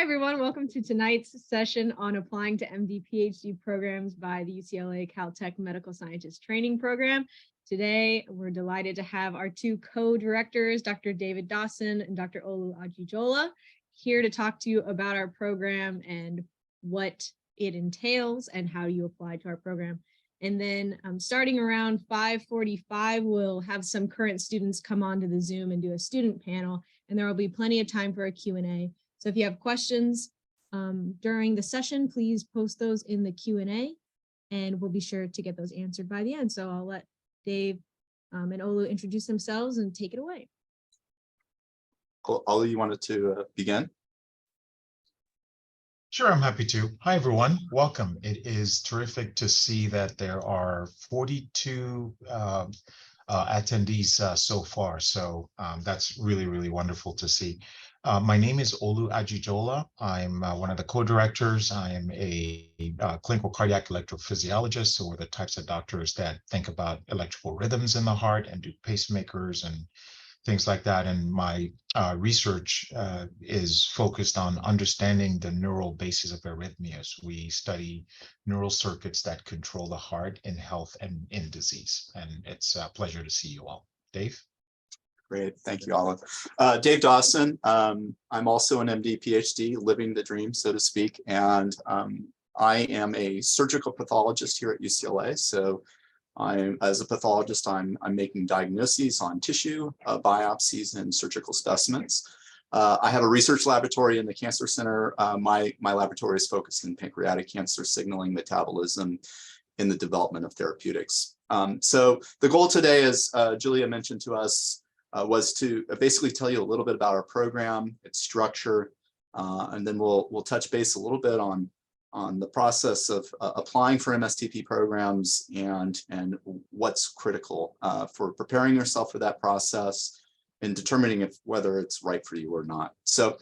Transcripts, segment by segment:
everyone, welcome to tonight's session on applying to MD-PhD programs by the UCLA-Caltech Medical Scientist Training Program. Today, we're delighted to have our two co-directors, Dr. David Dawson and Dr. Olu Ajijola, here to talk to you about our program and what it entails and how you apply to our program. And then starting around 5:45, we'll have some current students come onto the Zoom and do a student panel, and there will be plenty of time for a Q&A. So if you have questions during the session, please post those in the Q&A, and we'll be sure to get those answered by the end. So I'll let Dave and Olu introduce themselves and take it away. Olu, you wanted to begin? Sure, I'm happy to. Hi, everyone. Welcome. It is terrific to see that there are 42 attendees so far. So that's really, really wonderful to see. My name is Olu Ajijola. I'm one of the co-directors. I am a clinical cardiac electrophysiologist. So we're the types of doctors that think about electrical rhythms in the heart and do pacemakers and things like that. And my research is focused on understanding the neural basis of arrhythmias. We study neural circuits that control the heart in health and in disease. And it's a pleasure to see you all. Dave? Great, thank you, Olu. Dave Dawson. I'm also an MD PhD, living the dream, so to speak. And I am a surgical pathologist here at UCLA. So as a pathologist, I'm making diagnoses on tissue, biopsies, and surgical specimens. I have a research laboratory in the Cancer Center. My laboratory is focused in pancreatic cancer, signaling metabolism in the development of therapeutics. So the goal today, as Julia mentioned to us, was to basically tell you a little bit about our program, its structure, and then we'll touch base a little bit on the process of applying for MSTP programs and what's critical for preparing yourself for that process and determining whether it's right for you or not. So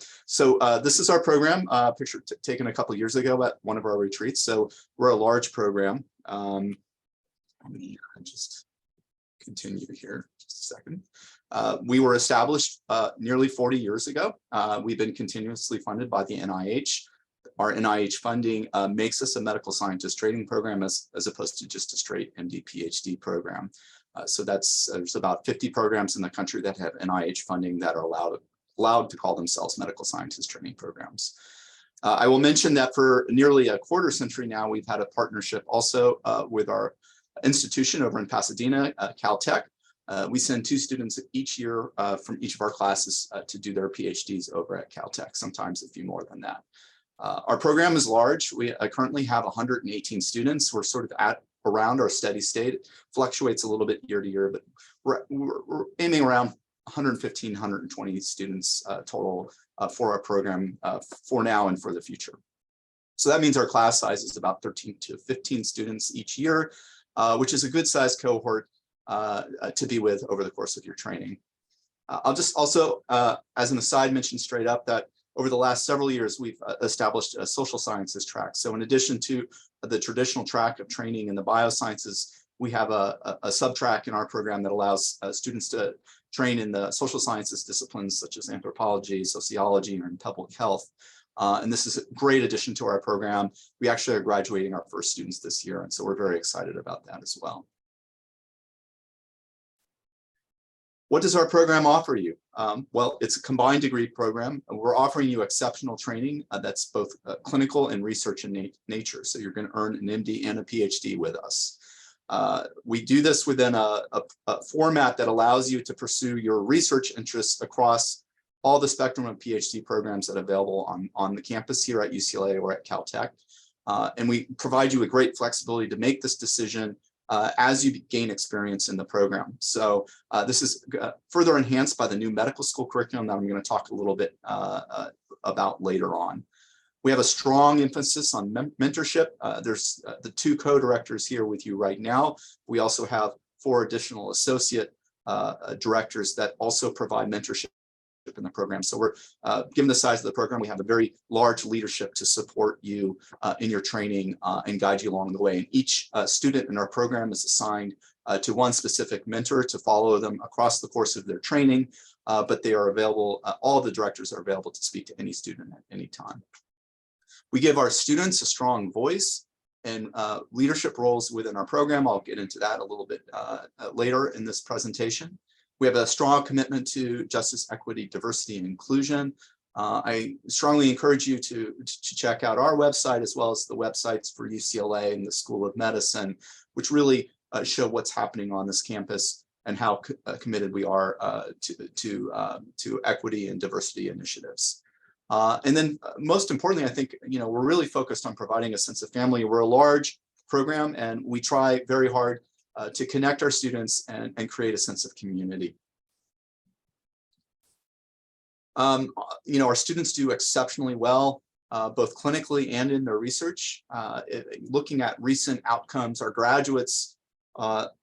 this is our program, picture taken a couple years ago at one of our retreats. So we're a large program. Let me just continue here just a second. We were established nearly 40 years ago. We've been continuously funded by the NIH. Our NIH funding makes us a medical scientist training program as opposed to just a straight MD PhD program. So there's about 50 programs in the country that have NIH funding that are allowed to call themselves medical scientist training programs. I will mention that for nearly a quarter century now, we've had a partnership also with our institution over in Pasadena, Caltech. We send 2 students each year from each of our classes to do their PhDs over at Caltech, sometimes a few more than that. Our program is large. We currently have 118 students. We're sort of at around our steady state. It fluctuates a little bit year to year, but we're aiming around 115, 120 students total for our program for now and for the future. So that means our class size is about 13 to 15 students each year, which is a good sized cohort to be with over the course of your training. I'll just also, as an aside, mention straight up that over the last several years, we've established a social sciences track. So in addition to the traditional track of training in the biosciences, we have a sub-track in our program that allows students to train in the social sciences disciplines such as anthropology, sociology, and public health. And this is a great addition to our program. We actually are graduating our first students this year, and so we're very excited about that as well. What does our program offer you? Well, it's a combined degree program. We're offering you exceptional training that's both clinical and research in nature. So you're going to earn an MD and a PhD with us. We do this within a format that allows you to pursue your research interests across all the spectrum of PhD programs that are available on the campus here at UCLA or at Caltech. And we provide you with great flexibility to make this decision as you gain experience in the program. So this is further enhanced by the new medical school curriculum that I'm going to talk a little bit about later on. We have a strong emphasis on mentorship. There's the 2 co-directors here with you right now. We also have 4 additional associate directors that also provide mentorship in the program. So we're, given the size of the program, we have a very large leadership to support you in your training and guide you along the way. And each student in our program is assigned to one specific mentor to follow them across the course of their training. but they are available, all the directors are available to speak to any student at any time. We give our students a strong voice and leadership roles within our program. I'll get into that a little bit later in this presentation. We have a strong commitment to justice, equity, diversity, and inclusion. I strongly encourage you to check out our website as well as the websites for UCLA and the School of Medicine, which really show what's happening on this campus and how committed we are to equity and diversity initiatives. And then most importantly, I think, we're really focused on providing a sense of family. We're a large program and we try very hard to connect our students and create a sense of community. Our students do exceptionally well, both clinically and in their research. Looking at recent outcomes, our graduates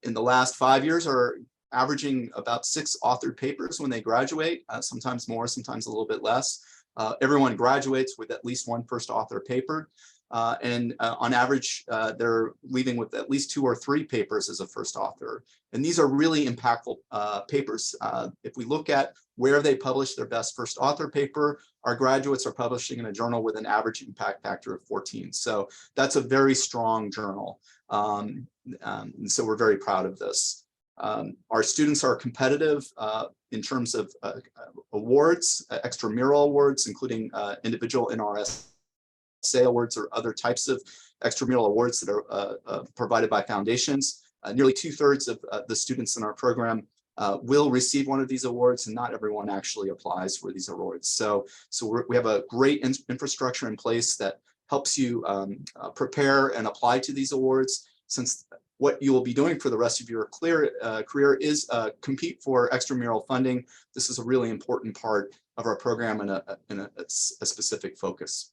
in the last 5 years are averaging about 6 authored papers when they graduate, sometimes more, sometimes a little bit less. Everyone graduates with at least one first author paper. And on average, they're leaving with at least 2 or 3 papers as a first author. And these are really impactful papers. If we look at where they publish their best first author paper, our graduates are publishing in a journal with an average impact factor of 14. So that's a very strong journal. And so we're very proud of this. Our students are competitive in terms of awards, extramural awards, including individual NRSA awards or other types of extramural awards that are provided by foundations. Nearly 2/3 of the students in our program will receive one of these awards, and not everyone actually applies for these awards. So we have a great infrastructure in place that helps you prepare and apply to these awards, since what you will be doing for the rest of your career is compete for extramural funding. This is a really important part of our program and a specific focus.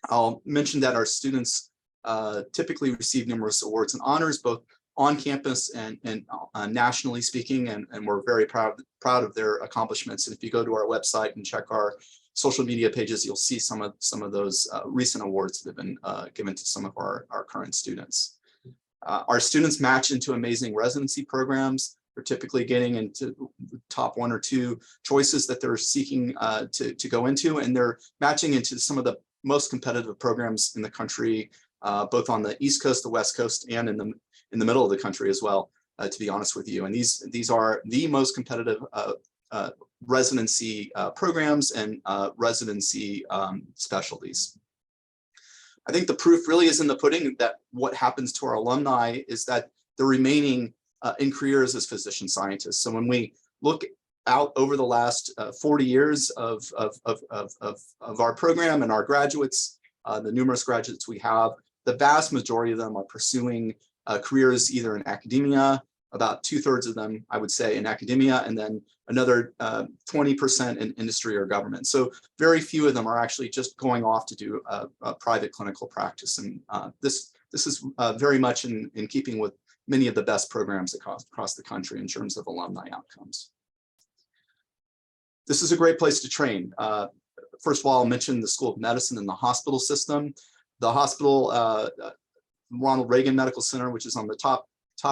I'll mention that our students typically receive numerous awards and honors, both on campus and nationally speaking, and we're very proud of their accomplishments. And if you go to our website and check our social media pages, you'll see some of those recent awards that have been given to some of our current students. Our students match into amazing residency programs. They're typically getting into the top 1 or 2 choices that they're seeking to go into, and they're matching into some of the most competitive programs in the country, both on the East Coast, the West Coast, and in the middle of the country as well, to be honest with you. And these are the most competitive residency programs and residency specialties. I think the proof really is in the pudding that what happens to our alumni is that they're remaining in careers as physician scientists. So when we look out over the last 40 years of our program and our graduates, the numerous graduates we have, the vast majority of them are pursuing careers either in academia, about 2/3 of them, I would say, in academia, and then another 20% in industry or government. So very few of them are actually just going off to do a private clinical practice. And this is very much in keeping with many of the best programs across the country in terms of alumni outcomes. This is a great place to train. First of all, I'll mention the School of Medicine and the hospital system. The hospital, Ronald Reagan Medical Center, which is on the top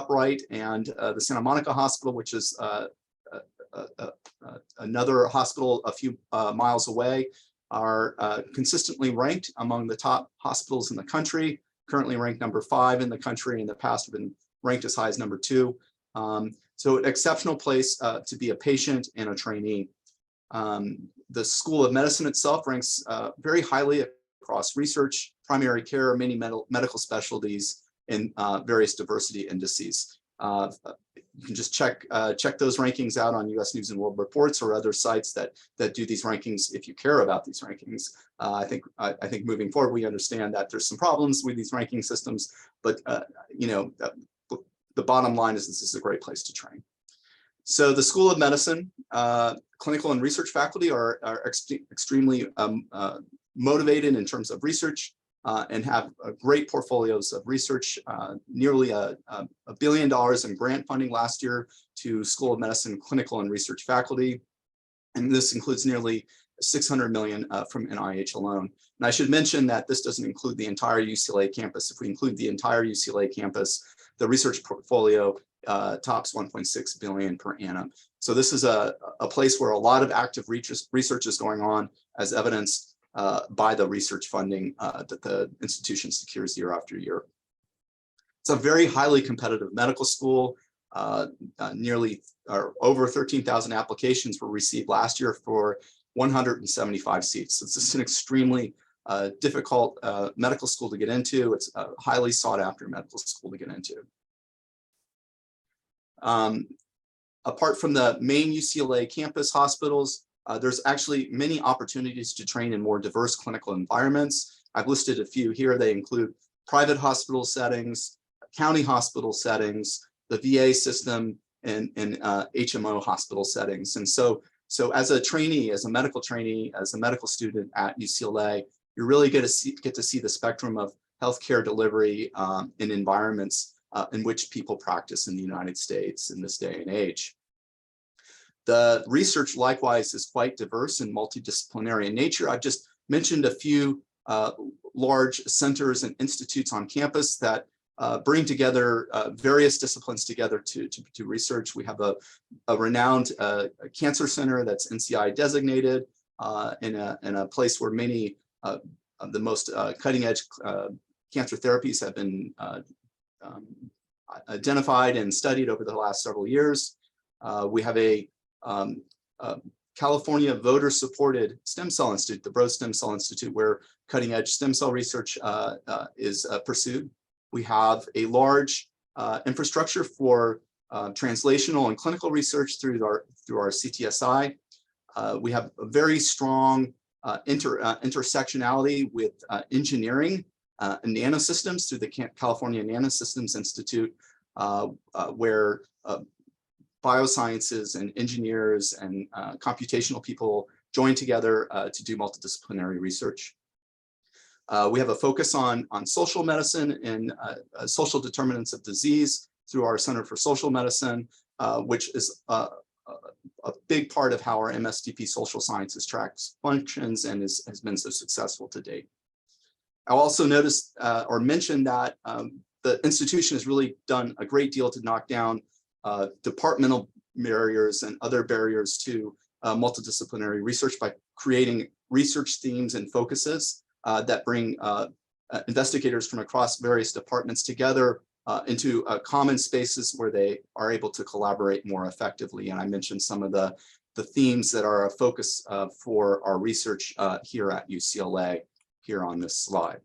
right, and the Santa Monica Hospital, which is another hospital a few miles away, are consistently ranked among the top hospitals in the country, currently ranked number 5 in the country. In the past have been ranked as high as number 2. So an exceptional place to be a patient and a trainee. The School of Medicine itself ranks very highly across research, primary care, many medical specialties, and various diversity indices. You can just check those rankings out on US News and World Reports or other sites that do these rankings if you care about these rankings. I think moving forward, we understand that there's some problems with these ranking systems, but the bottom line is this is a great place to train. So the School of Medicine, clinical and research faculty are extremely motivated in terms of research and have great portfolios of research, nearly $1 billion in grant funding last year to School of Medicine clinical and research faculty. And this includes nearly $600 million from NIH alone. And I should mention that this doesn't include the entire UCLA campus. If we include the entire UCLA campus, the research portfolio tops $1.6 billion per annum. So this is a place where a lot of active research is going on, as evidenced by the research funding that the institution secures year after year. It's a very highly competitive medical school. Nearly or over 13,000 applications were received last year for 175 seats. So it's just an extremely difficult medical school to get into. It's a highly sought after medical school to get into. Apart from the main UCLA campus hospitals, there's actually many opportunities to train in more diverse clinical environments. I've listed a few here. They include private hospital settings, county hospital settings, the VA system, and HMO hospital settings. And so as a trainee, as a medical trainee, as a medical student at UCLA, you really get to see the spectrum of healthcare delivery in environments in which people practice in the United States in this day and age. The research likewise is quite diverse and multidisciplinary in nature. I've just mentioned a few large centers and institutes on campus that bring together various disciplines together to do research. We have a renowned cancer center that's NCI designated in a place where many of the most cutting edge cancer therapies have been identified and studied over the last several years. We have a California voter-supported stem cell institute, the Broad Stem Cell Institute, where cutting-edge stem cell research is pursued. We have a large infrastructure for translational and clinical research through our CTSI. We have a very strong intersectionality with engineering and nanosystems through the California Nanosystems Institute, where biosciences and engineers and computational people join together to do multidisciplinary research. We have a focus on social medicine and social determinants of disease through our Center for Social Medicine, which is a big part of how our MSTP social sciences tracks functions and has been so successful to date. I'll also notice or mention that the institution has really done a great deal to knock down departmental barriers and other barriers to multidisciplinary research by creating research themes and focuses that bring investigators from across various departments together into common spaces where they are able to collaborate more effectively. And I mentioned some of the themes that are a focus for our research here at UCLA here on this slide.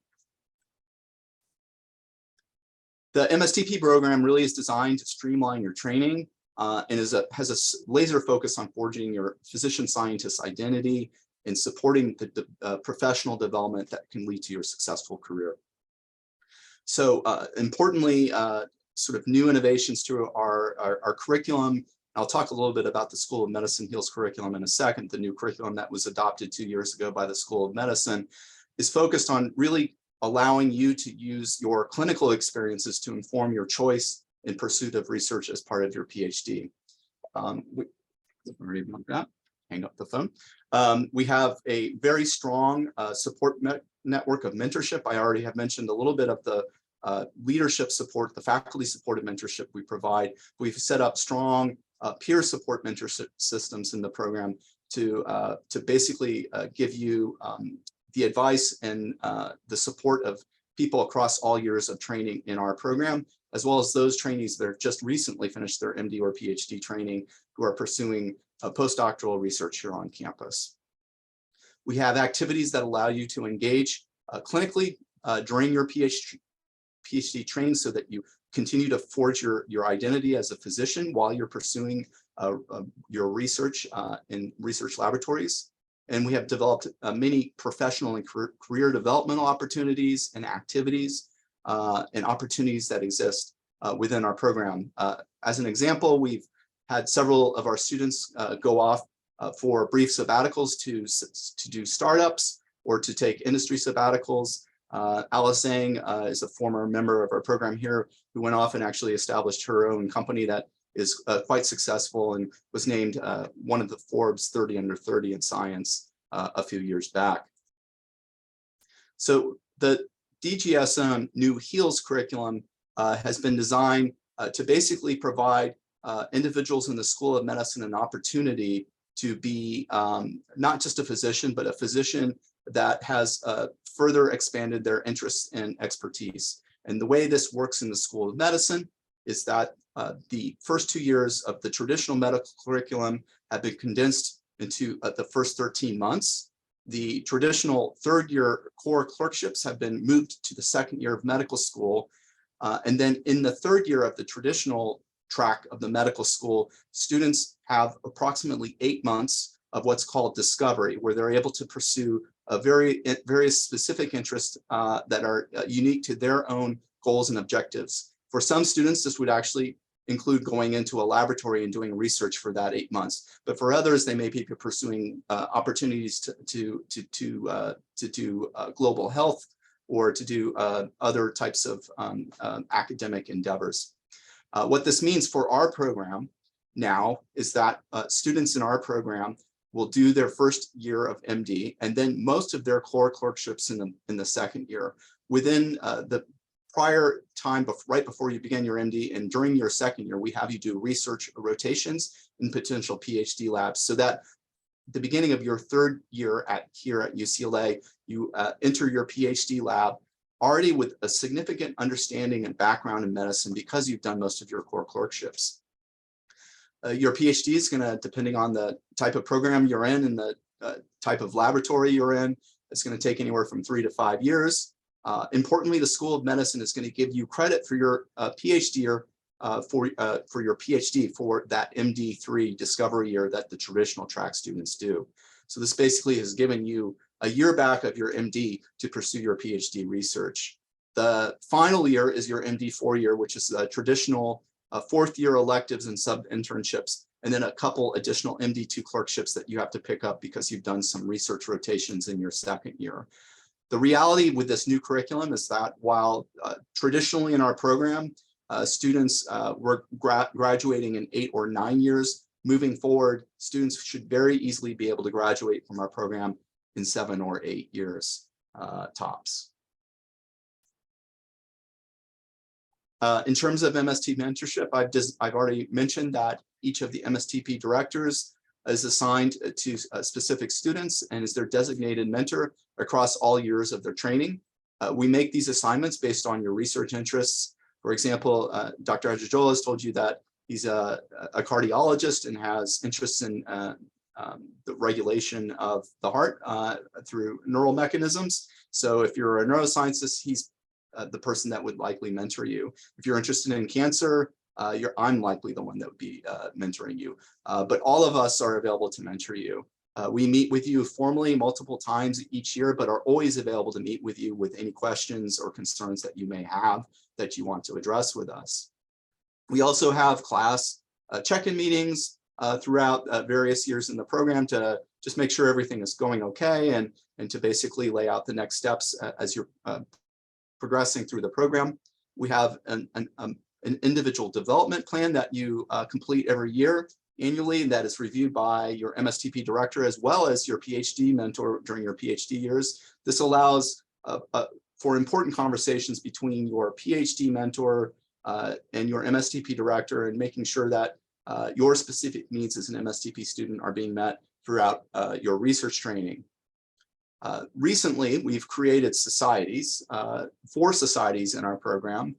The MSTP program really is designed to streamline your training and has a laser focus on forging your physician scientist identity and supporting the professional development that can lead to your successful career. So importantly, sort of new innovations to our curriculum. I'll talk a little bit about the School of Medicine Heals curriculum in a second. The new curriculum that was adopted 2 years ago by the School of Medicine is focused on really allowing you to use your clinical experiences to inform your choice in pursuit of research as part of your PhD. Hang up the phone. We have a very strong support network of mentorship. I already have mentioned a little bit of the leadership support, the faculty supported mentorship we provide. We've set up strong peer support mentorship systems in the program to basically give you the advice and the support of people across all years of training in our program, as well as those trainees that have just recently finished their MD or PhD training who are pursuing postdoctoral research here on campus. We have activities that allow you to engage clinically during your PhD training so that you continue to forge your identity as a physician while you're pursuing your research in research laboratories. And we have developed many professional and career developmental opportunities and activities and opportunities that exist within our program. As an example, we've had several of our students go off for brief sabbaticals to do startups or to take industry sabbaticals. Alice Zhang is a former member of our program here who went off and actually established her own company that is quite successful and was named one of the Forbes 30 under 30 in science a few years back. So the DGSM new HEALS curriculum has been designed to basically provide individuals in the School of Medicine an opportunity to be not just a physician, but a physician that has further expanded their interests and expertise. And the way this works in the School of Medicine is that the first 2 years of the traditional medical curriculum have been condensed into the first 13 months. The traditional third-year core clerkships have been moved to the second year of medical school. And then in the third year of the traditional track of the medical school, students have approximately 8 months of what's called discovery, where they're able to pursue a very specific interests that are unique to their own goals and objectives. For some students, this would actually include going into a laboratory and doing research for that 8 months. But for others, they may be pursuing opportunities to do global health or to do other types of academic endeavors. What this means for our program now is that students in our program will do their first year of MD, and then most of their core clerkships in the second year. Within the prior time, right before you begin your MD and during your second year, we have you do research rotations in potential PhD labs, so that at the beginning of your third year here at UCLA, you enter your PhD lab already with a significant understanding and background in medicine because you've done most of your core clerkships. Your PhD is going to, depending on the type of program you're in and the type of laboratory you're in, it's going to take anywhere from 3 to 5 years. Importantly, the School of Medicine is going to give you credit for your PhD or for your PhD for that MD3 discovery year that the traditional track students do. So this basically has given you a year back of your MD to pursue your PhD research. The final year is your MD4 year, which is a traditional fourth year electives and sub-internships, and then a couple additional MD2 clerkships that you have to pick up because you've done some research rotations in your second year. The reality with this new curriculum is that while traditionally in our program, students were graduating in 8 or 9 years, moving forward, students should very easily be able to graduate from our program in 7 or 8 years tops. In terms of MST mentorship, I've already mentioned that each of the MSTP directors is assigned to specific students and is their designated mentor across all years of their training. We make these assignments based on your research interests. For example, Dr. Ajijola has told you that he's a cardiologist and has interests in the regulation of the heart through neural mechanisms. So if you're a neuroscientist, he's the person that would likely mentor you. If you're interested in cancer, I'm likely the one that would be mentoring you. But all of us are available to mentor you. We meet with you formally multiple times each year, but are always available to meet with you with any questions or concerns that you may have that you want to address with us. We also have class check-in meetings throughout various years in the program to just make sure everything is going okay and to basically lay out the next steps as you're progressing through the program. We have an individual development plan that you complete every year annually that is reviewed by your MSTP director as well as your PhD mentor during your PhD years. This allows for important conversations between your PhD mentor and your MSTP director and making sure that your specific needs as an MSTP student are being met throughout your research training. Recently, we've created societies, 4 societies in our program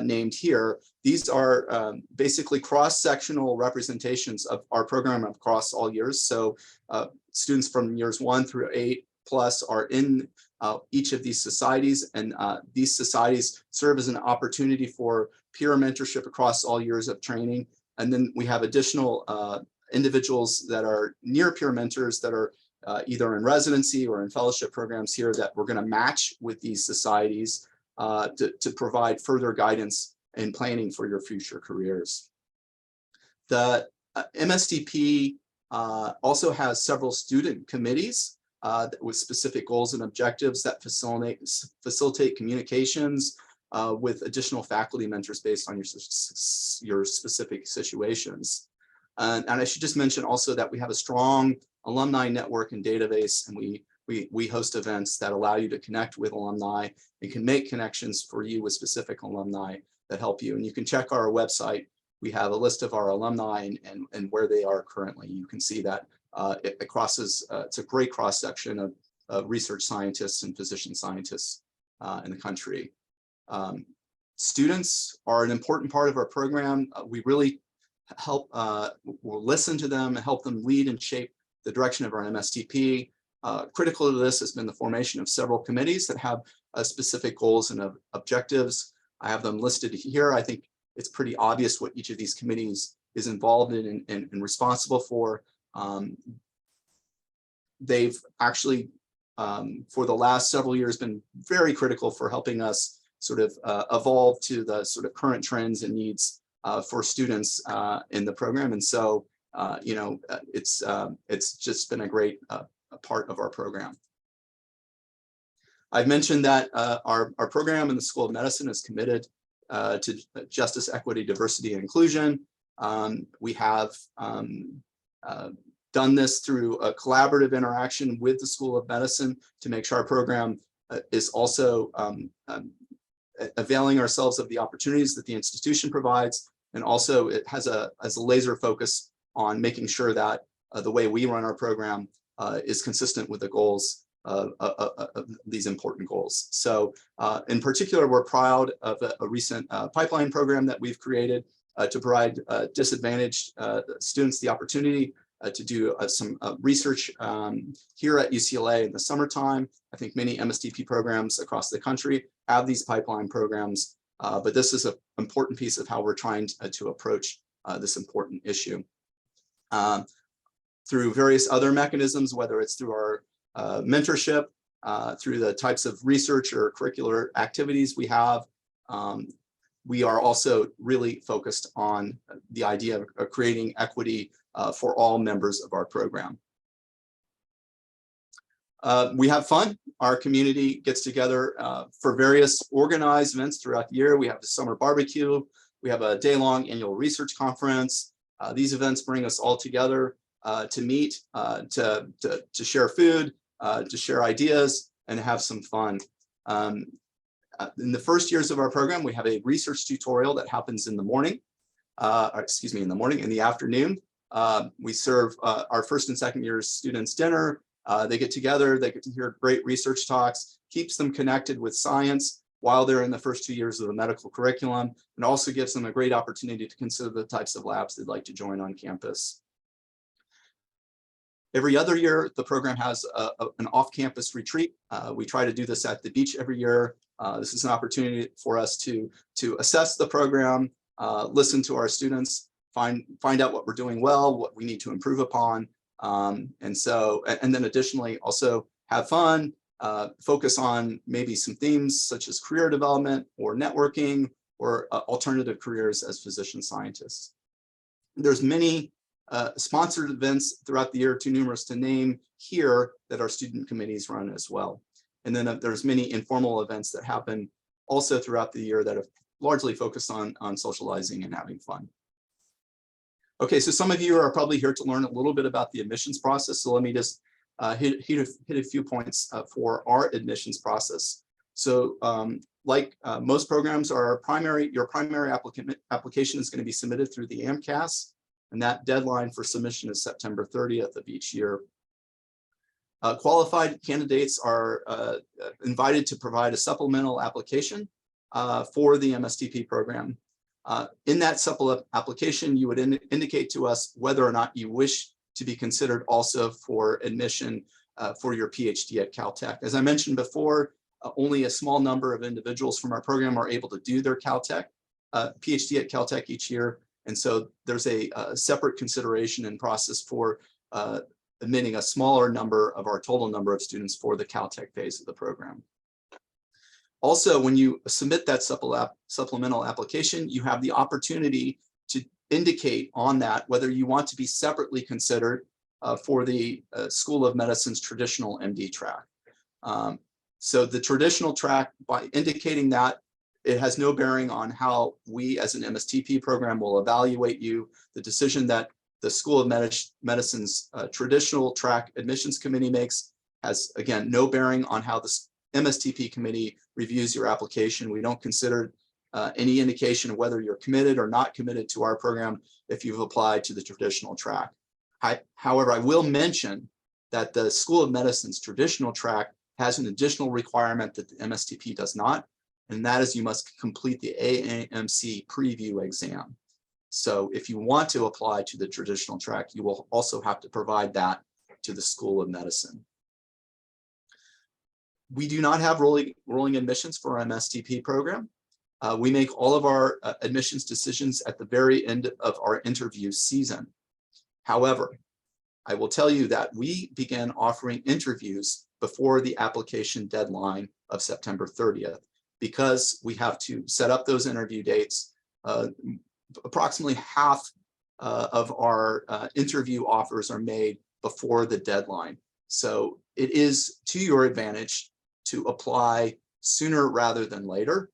named here. These are basically cross-sectional representations of our program across all years. So students from years 1 through 8 plus are in each of these societies, and these societies serve as an opportunity for peer mentorship across all years of training. And then we have additional individuals that are near peer mentors that are either in residency or in fellowship programs here that we're going to match with these societies to provide further guidance in planning for your future careers. The MSTP also has several student committees with specific goals and objectives that facilitate communications with additional faculty mentors based on your specific situations. And I should just mention also that we have a strong alumni network and database, and we host events that allow you to connect with alumni and can make connections for you with specific alumni that help you. And you can check our website we have a list of our alumni and where they are currently. You can see that it crosses, it's a great cross section of research scientists and physician scientists in the country. Students are an important part of our program. We really help, we'll listen to them and help them lead and shape the direction of our MSTP. Critical to this has been the formation of several committees that have specific goals and objectives. I have them listed here. I think it's pretty obvious what each of these committees is involved in and responsible for. They've actually, for the last several years, been very critical for helping us sort of evolve to the sort of current trends and needs for students in the program. And so, you know, it's just been a great part of our program. I've mentioned that our program in the School of Medicine is committed to justice, equity, diversity, and inclusion. We have done this through a collaborative interaction with the School of Medicine to make sure our program is also availing ourselves of the opportunities that the institution provides. And also it has a laser focus on making sure that the way we run our program is consistent with the goals of these important goals. So in particular, we're proud of a recent pipeline program that we've created to provide disadvantaged students the opportunity to do some research here at UCLA in the summertime. I think many MSTP programs across the country have these pipeline programs, but this is an important piece of how we're trying to approach this important issue. Through various other mechanisms, whether it's through our mentorship, through the types of research or curricular activities we have, we are also really focused on the idea of creating equity for all members of our program. We have fun. Our community gets together for various organized events throughout the year. We have the summer barbecue. We have a day-long annual research conference. These events bring us all together to meet, to share food, to share ideas, and have some fun. In the first years of our program, we have a research tutorial that happens in the morning, in the afternoon. We serve our first and second year students dinner. They get together, they get to hear great research talks, keeps them connected with science while they're in the first 2 years of the medical curriculum, and also gives them a great opportunity to consider the types of labs they'd like to join on campus. Every other year, the program has an off-campus retreat. We try to do this at the beach every year. This is an opportunity for us to assess the program, listen to our students, find out what we're doing well, what we need to improve upon, and then additionally also have fun, focus on maybe some themes such as career development or networking or alternative careers as physician scientists. There's many sponsored events throughout the year, too numerous to name here, that our student committees run as well. And then there's many informal events that happen also throughout the year that have largely focused on socializing and having fun. Okay, so some of you are probably here to learn a little bit about the admissions process. So let me just hit a few points for our admissions process. So like most programs, your primary application is going to be submitted through the AMCAS, and that deadline for submission is September 30th of each year. Qualified candidates are invited to provide a supplemental application for the MSTP program. In that supplemental application, you would indicate to us whether or not you wish to be considered also for admission for your PhD at Caltech. As I mentioned before, only a small number of individuals from our program are able to do their Caltech PhD at Caltech each year. And so there's a separate consideration and process for admitting a smaller number of our total number of students for the Caltech phase of the program. Also, when you submit that supplemental application, you have the opportunity to indicate on that whether you want to be separately considered for the School of Medicine's traditional MD track. So the traditional track, by indicating that, it has no bearing on how we as an MSTP program will evaluate you. The decision that the School of Medicine's traditional track admissions committee makes has, again, no bearing on how the MSTP committee reviews your application. We don't consider any indication of whether you're committed or not committed to our program if you've applied to the traditional track. However, I will mention that the School of Medicine's traditional track has an additional requirement that the MSTP does not, and that is you must complete the AAMC preview exam. So if you want to apply to the traditional track, you will also have to provide that to the School of Medicine. We do not have rolling admissions for our MSTP program. We make all of our admissions decisions at the very end of our interview season. However, I will tell you that we began offering interviews before the application deadline of September 30th, because we have to set up those interview dates. Approximately half of our interview offers are made before the deadline. So it is to your advantage to apply sooner rather than later,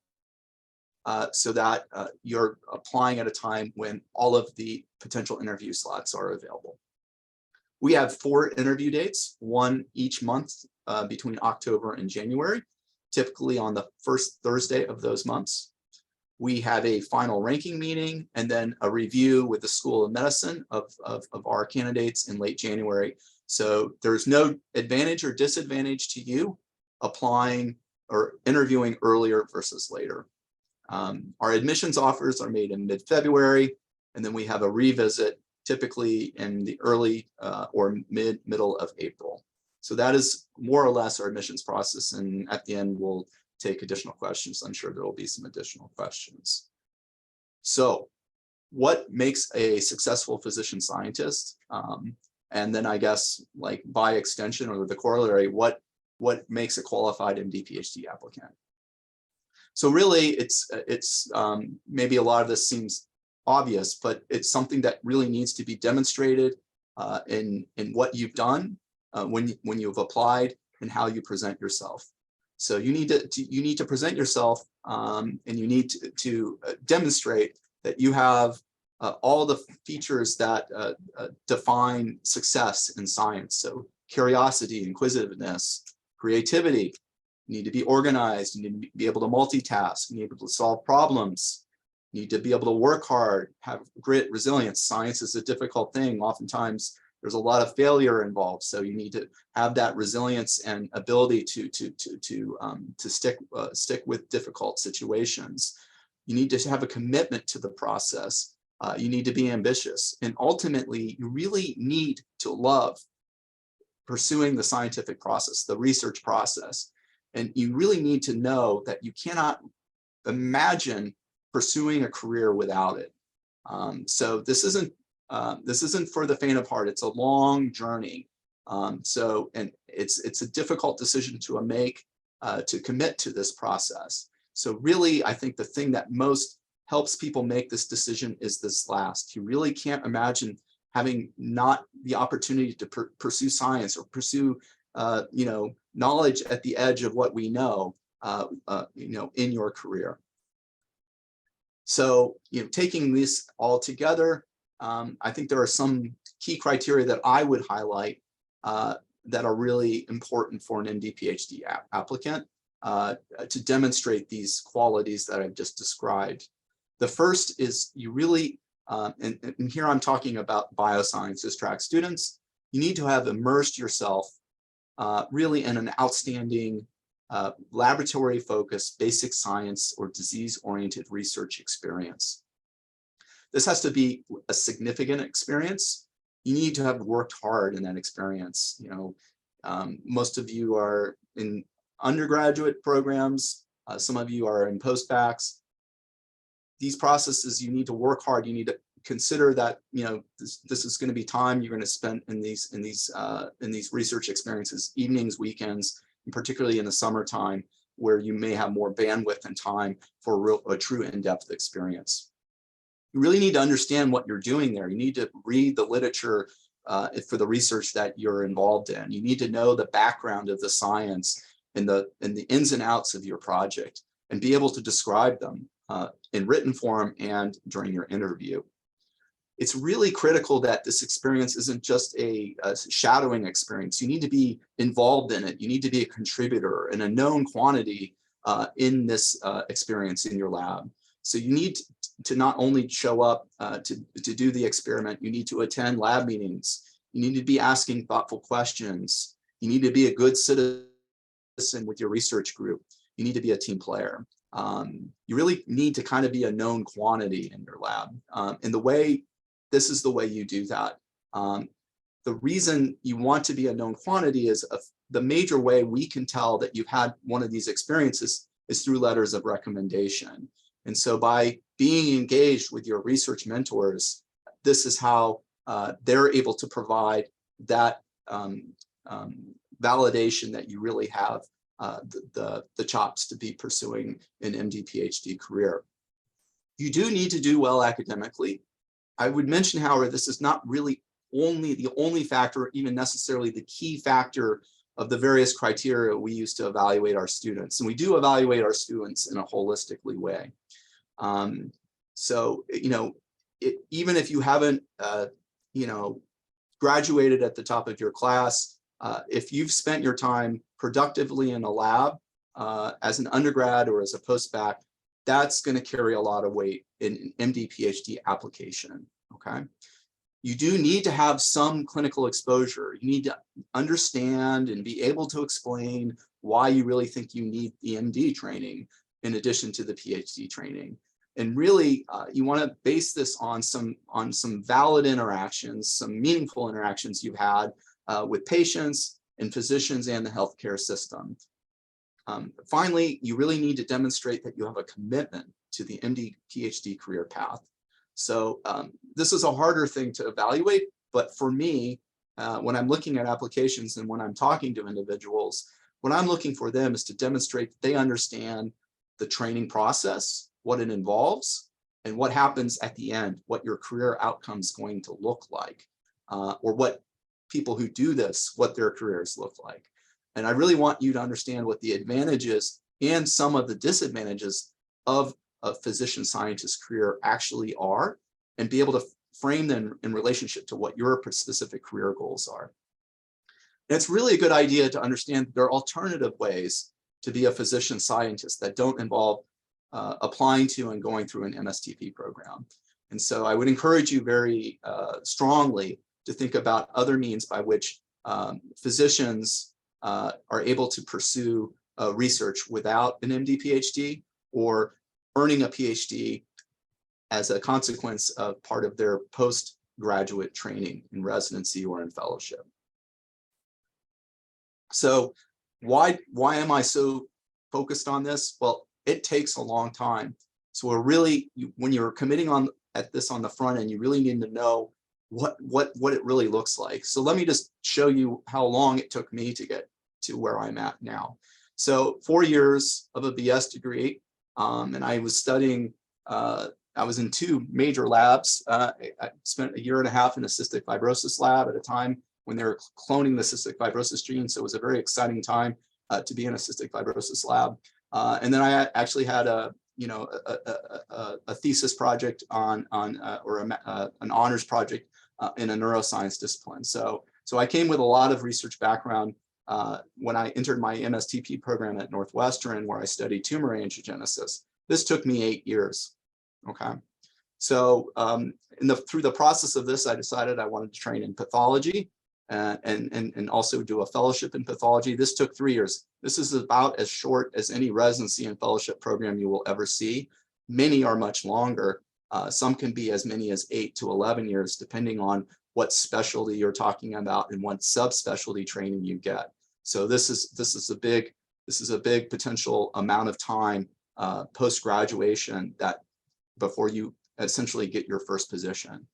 so that you're applying at a time when all of the potential interview slots are available. We have 4 interview dates, one each month between October and January, typically on the first Thursday of those months. We have a final ranking meeting and then a review with the School of Medicine of our candidates in late January. So there's no advantage or disadvantage to you applying or interviewing earlier versus later. Our admissions offers are made in mid-February, and then we have a revisit typically in the early or middle of April. So that is more or less our admissions process, and at the end we'll take additional questions. I'm sure there will be some additional questions. So what makes a successful physician scientist? And then I guess, like by extension or the corollary, what makes a qualified MD-PhD applicant? So really, it's maybe a lot of this seems obvious, but it's something that really needs to be demonstrated in what you've done when you've applied and how you present yourself. So you need to present yourself, and you need to demonstrate that you have all the features that define success in science. So curiosity, inquisitiveness, creativity. You need to be organized. You need to be able to multitask. You need to be able to solve problems. You need to be able to work hard, have grit, resilience. Science is a difficult thing. Oftentimes, there's a lot of failure involved. So you need to have that resilience and ability to stick with difficult situations. You need to have a commitment to the process. You need to be ambitious, and ultimately, you really need to love pursuing the scientific process, the research process. And you really need to know that you cannot imagine pursuing a career without it. So this isn't for the faint of heart. It's a long journey. And it's a difficult decision to make, to commit to this process. So really, I think the thing that most helps people make this decision is this last. You really can't imagine having not the opportunity to pursue science or pursue knowledge at the edge of what we know, in your career. So, taking this all together, I think there are some key criteria that I would highlight that are really important for an MD-PhD applicant to demonstrate these qualities that I've just described. The first is you really, and here I'm talking about biosciences track students, you need to have immersed yourself really in an outstanding laboratory-focused basic science or disease-oriented research experience. This has to be a significant experience. You need to have worked hard in that experience. Most of you are in undergraduate programs. Some of you are in postbaccs. These processes, you need to work hard. You need to consider that this is going to be time you're going to spend in these research experiences, evenings, weekends, and particularly in the summertime, where you may have more bandwidth and time for a true in-depth experience. You really need to understand what you're doing there. You need to read the literature for the research that you're involved in. You need to know the background of the science and the ins and outs of your project, and be able to describe them in written form and during your interview. It's really critical that this experience isn't just a shadowing experience. You need to be involved in it. You need to be a contributor and a known quantity in this experience in your lab. So you need to not only show up to do the experiment, you need to attend lab meetings. You need to be asking thoughtful questions. You need to be a good citizen with your research group. You need to be a team player. You really need to kind of be a known quantity in your lab. And this is the way you do that. The reason you want to be a known quantity is the major way we can tell that you've had one of these experiences is through letters of recommendation. And so by being engaged with your research mentors, this is how they're able to provide that validation that you really have the chops to be pursuing an MD-PhD career. You do need to do well academically. I would mention, however, this is not really the only factor, even necessarily the key factor of the various criteria we use to evaluate our students. And we do evaluate our students in a holistically way. So, even if you haven't, graduated at the top of your class, if you've spent your time productively in a lab as an undergrad or as a post-bac, that's going to carry a lot of weight in an MD-PhD application, okay? You do need to have some clinical exposure. You need to understand and be able to explain why you really think you need the MD training in addition to the PhD training. And really, you want to base this on some valid interactions, some meaningful interactions you've had with patients and physicians and the healthcare system. Finally, you really need to demonstrate that you have a commitment to the MD-PhD career path. So this is a harder thing to evaluate, but for me, when I'm looking at applications and when I'm talking to individuals, what I'm looking for them is to demonstrate that they understand the training process, what it involves, and what happens at the end, what your career outcome is going to look like, or what people who do this, what their careers look like. And I really want you to understand what the advantages and some of the disadvantages of a physician scientist career actually are, and be able to frame them in relationship to what your specific career goals are. And it's really a good idea to understand there are alternative ways to be a physician scientist that don't involve applying to and going through an MSTP program. And so I would encourage you very strongly to think about other means by which physicians are able to pursue research without an MD-PhD, or earning a PhD as a consequence of part of their postgraduate training in residency or in fellowship. So why am I so focused on this? Well, it takes a long time. So we're really, when you're committing at this on the front end, you really need to know what it really looks like. So let me just show you how long it took me to get to where I'm at now. So 4 years of a BS degree, and I was studying, I was in 2 major labs. I spent 1.5 years in a cystic fibrosis lab at a time when they were cloning the cystic fibrosis gene. So it was a very exciting time to be in a cystic fibrosis lab. And then I actually had a thesis project an honors project in a neuroscience discipline. So I came with a lot of research background when I entered my MSTP program at Northwestern, where I studied tumor angiogenesis. This took me 8 years. Okay, so through the process of this, I decided I wanted to train in pathology and also do a fellowship in pathology. This took 3 years. This is about as short as any residency and fellowship program you will ever see. Many are much longer. Some can be as many as 8 to 11 years, depending on what specialty you're talking about and what subspecialty training you get. So this is a big potential amount of time post-graduation that before you essentially get your first position.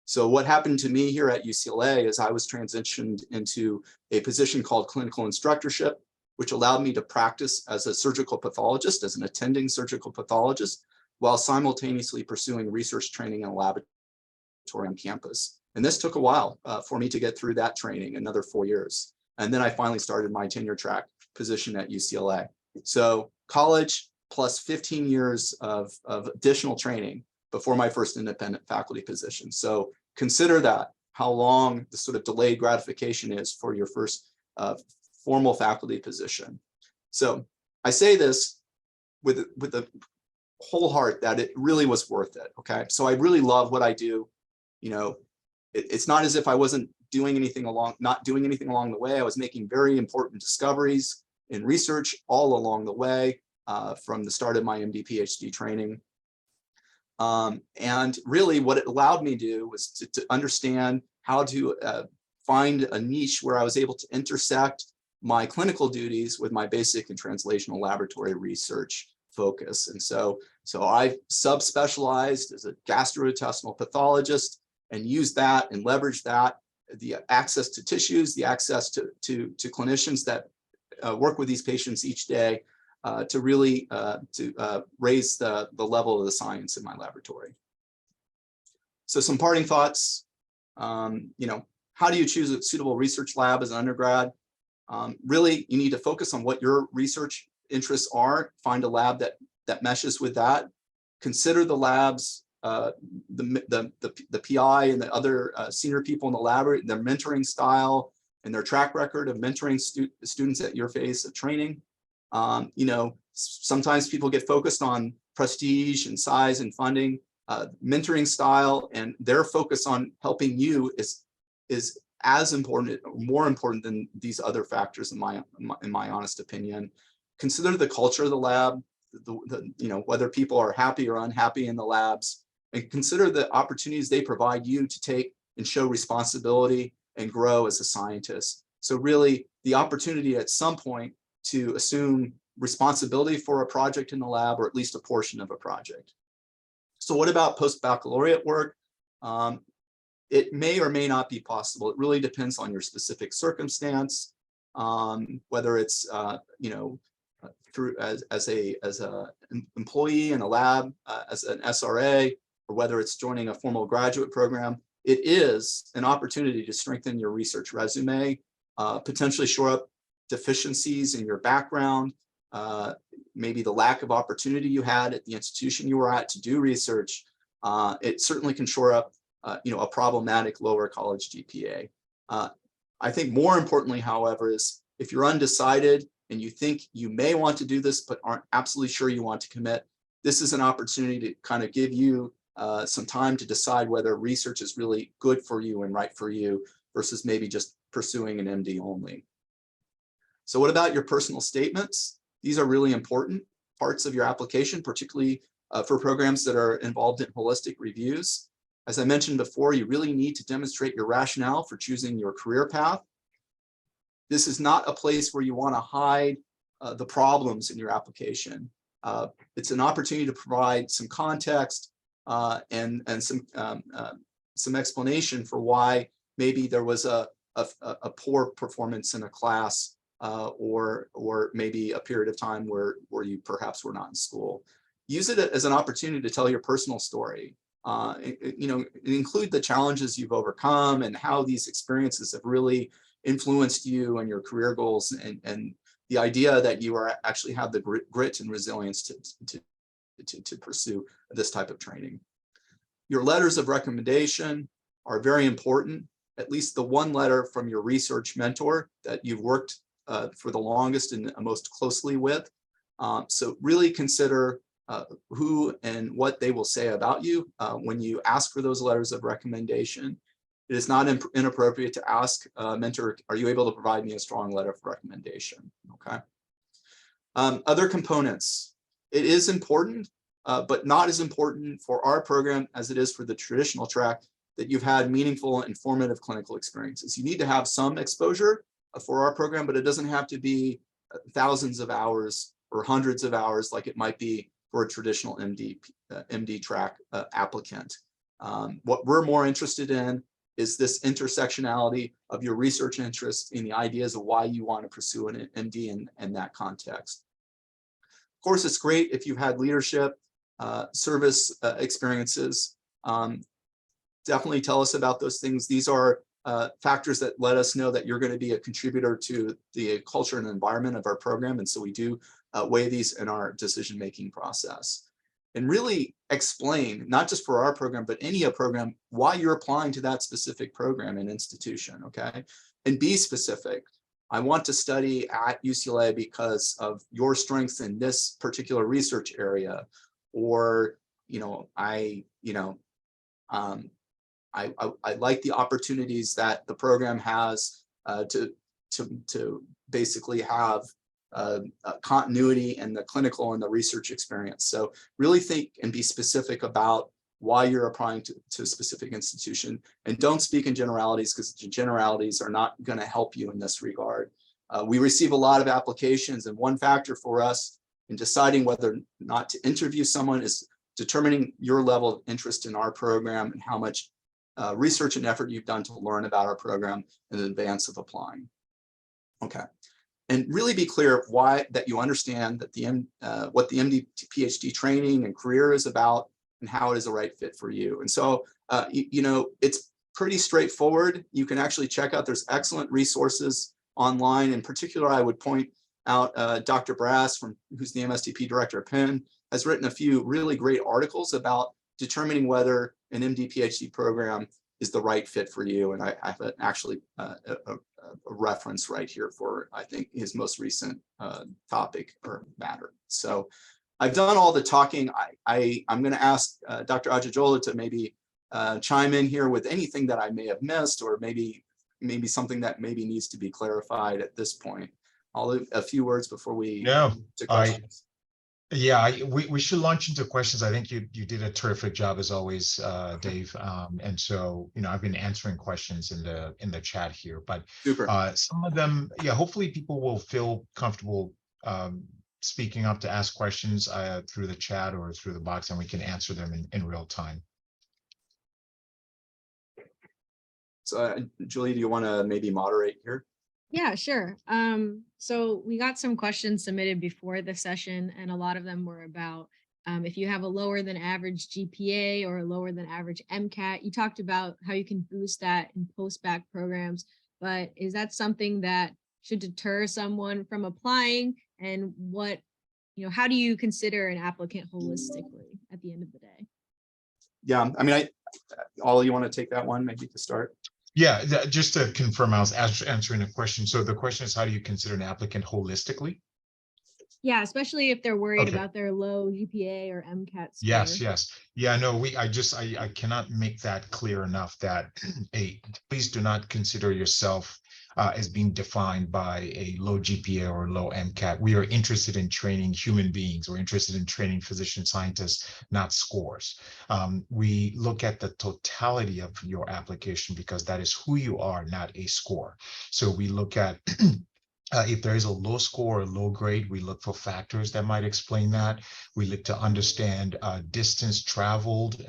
So what happened to me here at UCLA is I was transitioned into a position called clinical instructorship, which allowed me to practice as a surgical pathologist, as an attending surgical pathologist, while simultaneously pursuing research training in a laboratory on campus. And this took a while for me to get through that training, another 4 years. And then I finally started my tenure track position at UCLA. So college plus 15 years of additional training before my first independent faculty position. So consider that, how long the sort of delayed gratification is for your first formal faculty position. So I say this with a whole heart that it really was worth it. Okay, so I really love what I do. You know, it's not as if I wasn't not doing anything along the way. I was making very important discoveries in research all along the way from the start of my MD-PhD training. And really what it allowed me to do was to understand how to find a niche where I was able to intersect my clinical duties with my basic and translational laboratory research focus. And so I subspecialized as a gastrointestinal pathologist and used that and leveraged that, the access to tissues, the access to clinicians that work with these patients each day to really raise the level of the science in my laboratory. So some parting thoughts. You know, how do you choose a suitable research lab as an undergrad? Really, you need to focus on what your research interests are. Find a lab that meshes with that. Consider the labs, the PI and the other senior people in the lab, their mentoring style and their track record of mentoring students at your phase of training. You know, sometimes people get focused on prestige and size and funding. Mentoring style and their focus on helping you is as important, more important than these other factors in my honest opinion. Consider the culture of the lab, you know, whether people are happy or unhappy in the labs, and consider the opportunities they provide you to take and show responsibility and grow as a scientist. So really the opportunity at some point to assume responsibility for a project in the lab, or at least a portion of a project. So what about post-baccalaureate work? It may or may not be possible. It really depends on your specific circumstance, whether it's you know, through as a employee in a lab, as an SRA, or whether it's joining a formal graduate program. It is an opportunity to strengthen your research resume, potentially shore up deficiencies in your background, maybe the lack of opportunity you had at the institution you were at to do research. It certainly can shore up you know, a problematic lower college GPA. I think more importantly, however, is if you're undecided and you think you may want to do this but aren't absolutely sure you want to commit, this is an opportunity to kind of give you some time to decide whether research is really good for you and right for you versus maybe just pursuing an MD only. So what about your personal statements? These are really important parts of your application, particularly for programs that are involved in holistic reviews. As I mentioned before, you really need to demonstrate your rationale for choosing your career path. This is not a place where you want to hide the problems in your application. It's an opportunity to provide some context and some explanation for why maybe there was a poor performance in a class or maybe a period of time where you perhaps were not in school. Use it as an opportunity to tell your personal story. You know, include the challenges you've overcome and how these experiences have really influenced you and your career goals, and the idea that you are actually have the grit and resilience to pursue this type of training. Your letters of recommendation are very important, at least the one letter from your research mentor that you've worked for the longest and most closely with. So really consider who and what they will say about you when you ask for those letters of recommendation. It is not inappropriate to ask a mentor, are you able to provide me a strong letter of recommendation? Okay. Other components. It is important, but not as important for our program as it is for the traditional track, that you've had meaningful, informative clinical experiences. You need to have some exposure for our program, but it doesn't have to be thousands of hours or hundreds of hours like it might be for a traditional MD track applicant. What we're more interested in is this intersectionality of your research interests in the ideas of why you want to pursue an MD in that context. Of course, it's great if you've had leadership, service experiences. Definitely tell us about those things. These are factors that let us know that you're going to be a contributor to the culture and environment of our program. And so we do weigh these in our decision-making process. And really explain, not just for our program, but any program, why you're applying to that specific program and institution, okay? And be specific. I want to study at UCLA because of your strengths in this particular research area, or, I like the opportunities that the program has to basically have continuity in the clinical and the research experience. So really think and be specific about why you're applying to a specific institution, and don't speak in generalities, because generalities are not going to help you in this regard. We receive a lot of applications, and one factor for us in deciding whether or not to interview someone is determining your level of interest in our program and how much research and effort you've done to learn about our program in advance of applying. Okay. And really be clear why that you understand that what the MD-PhD training and career is about and how it is a right fit for you. And so, it's pretty straightforward. You can actually check out, there's excellent resources online. In particular, I would point out Dr. Brass, who's the MSTP director at Penn, has written a few really great articles about determining whether an MD-PhD program is the right fit for you. And I have actually a reference right here for, I think, his most recent topic or matter. So I've done all the talking. I'm going to ask Dr. Ajijola to maybe chime in here with anything that I may have missed, or maybe something that maybe needs to be clarified at this point. I'll leave a few words before we to questions. We should launch into questions. I think you did a terrific job as always, Dave. And so, I've been answering questions in the chat here, but some of them, hopefully people will feel comfortable speaking up to ask questions through the chat or through the box, and we can answer them in real time. So Julie, do you want to maybe moderate here? Yeah, sure. So we got some questions submitted before the session, and a lot of them were about if you have a lower than average GPA or a lower than average MCAT. You talked about how you can boost that in post-bac programs, but is that something that should deter someone from applying? And how do you consider an applicant holistically at the end of the day? Yeah, I mean, Olu, you want to take that one maybe to start? Yeah, just to confirm, I was answering a question. So the question is, how do you consider an applicant holistically? Yeah, especially if they're worried about their low GPA or MCAT score. Yes. Yeah, no, I cannot make that clear enough that please do not consider yourself as being defined by a low GPA or low MCAT. We are interested in training human beings. We're interested in training physician scientists, not scores. We look at the totality of your application because that is who you are, not a score. So we look at if there is a low score or low grade, we look for factors that might explain that. We look to understand distance traveled,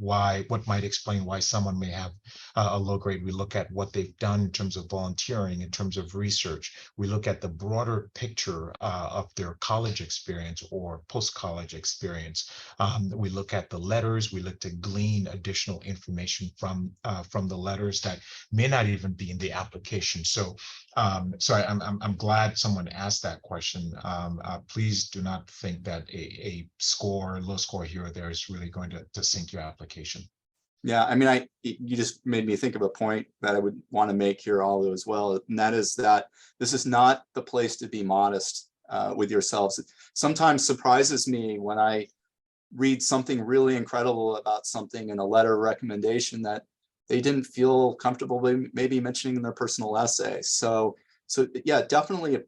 what might explain why someone may have a low grade. We look at what they've done in terms of volunteering, in terms of research. We look at the broader picture of their college experience or post-college experience. We look at the letters. We look to glean additional information from the letters that may not even be in the application. So I'm glad someone asked that question. Please do not think that a low score here or there is really going to sink your application. Yeah, I mean, you just made me think of a point that I would want to make here, Olu, as well, and that is that this is not the place to be modest with yourselves. It sometimes surprises me when I read something really incredible about something in a letter of recommendation that they didn't feel comfortable maybe mentioning in their personal essay. So yeah, definitely,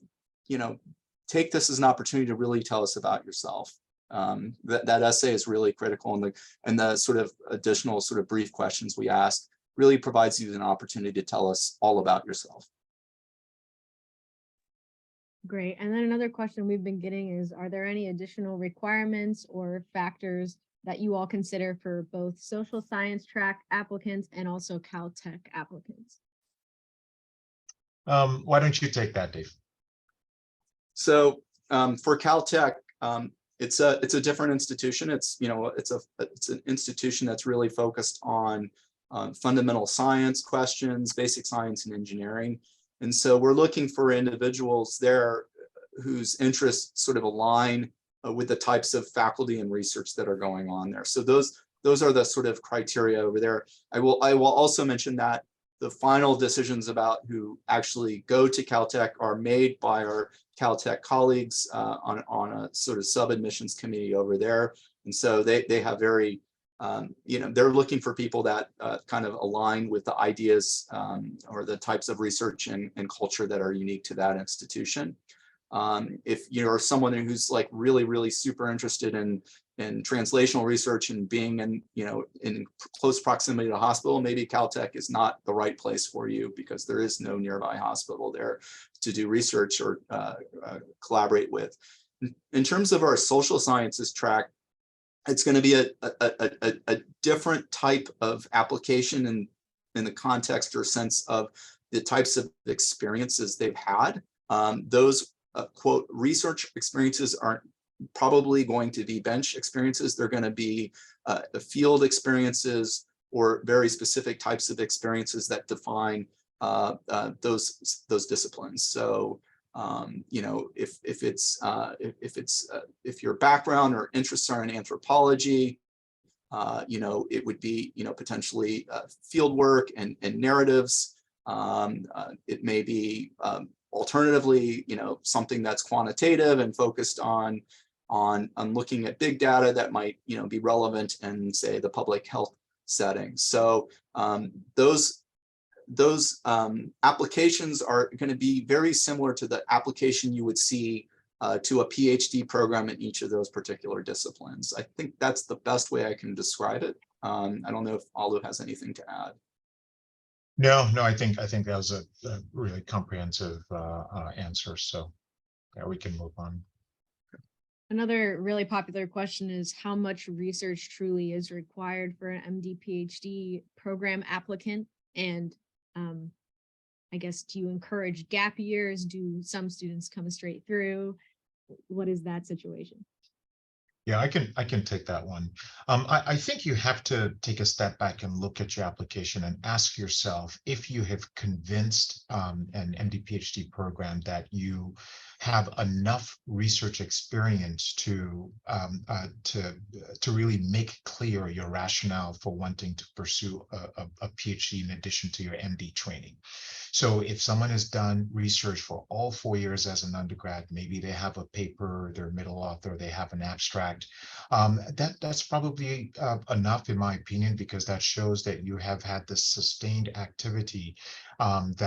take this as an opportunity to really tell us about yourself. That essay is really critical, and the sort of additional sort of brief questions we ask really provides you an opportunity to tell us all about yourself. Great. And then another question we've been getting is, are there any additional requirements or factors that you all consider for both social science track applicants and also Caltech applicants? Why don't you take that, Dave? So for Caltech, it's a different institution. It's an institution that's really focused on fundamental science questions, basic science and engineering. And so we're looking for individuals there whose interests sort of align with the types of faculty and research that are going on there. So those are the sort of criteria over there. I will also mention that the final decisions about who actually go to Caltech are made by our Caltech colleagues on a sort of sub-admissions committee over there. And so they have very, they're looking for people that kind of align with the ideas or the types of research and culture that are unique to that institution. If you're someone who's like really super interested in translational research and being in close proximity to the hospital, maybe Caltech is not the right place for you because there is no nearby hospital there to do research or collaborate with. In terms of our social sciences track, it's going to be a different type of application in the context or sense of the types of experiences they've had. Those quote research experiences aren't probably going to be bench experiences. They're going to be the field experiences or very specific types of experiences that define those disciplines. So if your background or interests are in anthropology, it would be potentially field work and narratives. It may be alternatively, something that's quantitative and focused on looking at big data that might be relevant in, say, the public health setting. So those applications are going to be very similar to the application you would see to a PhD program in each of those particular disciplines. I think that's the best way I can describe it. I don't know if Olu has anything to add. No, I think that was a really comprehensive answer. So yeah, we can move on. Another really popular question is how much research truly is required for an MD-PhD program applicant? And I guess, do you encourage gap years? Do some students come straight through? What is that situation? Yeah, I can take that one. I think you have to take a step back and look at your application and ask yourself if you have convinced an MD-PhD program that you have enough research experience to really make clear your rationale for wanting to pursue a PhD in addition to your MD training. So if someone has done research for all 4 years as an undergrad, maybe they have a paper, they're a middle author, they have an abstract, that's probably enough in my opinion, because that shows that you have had this sustained activity and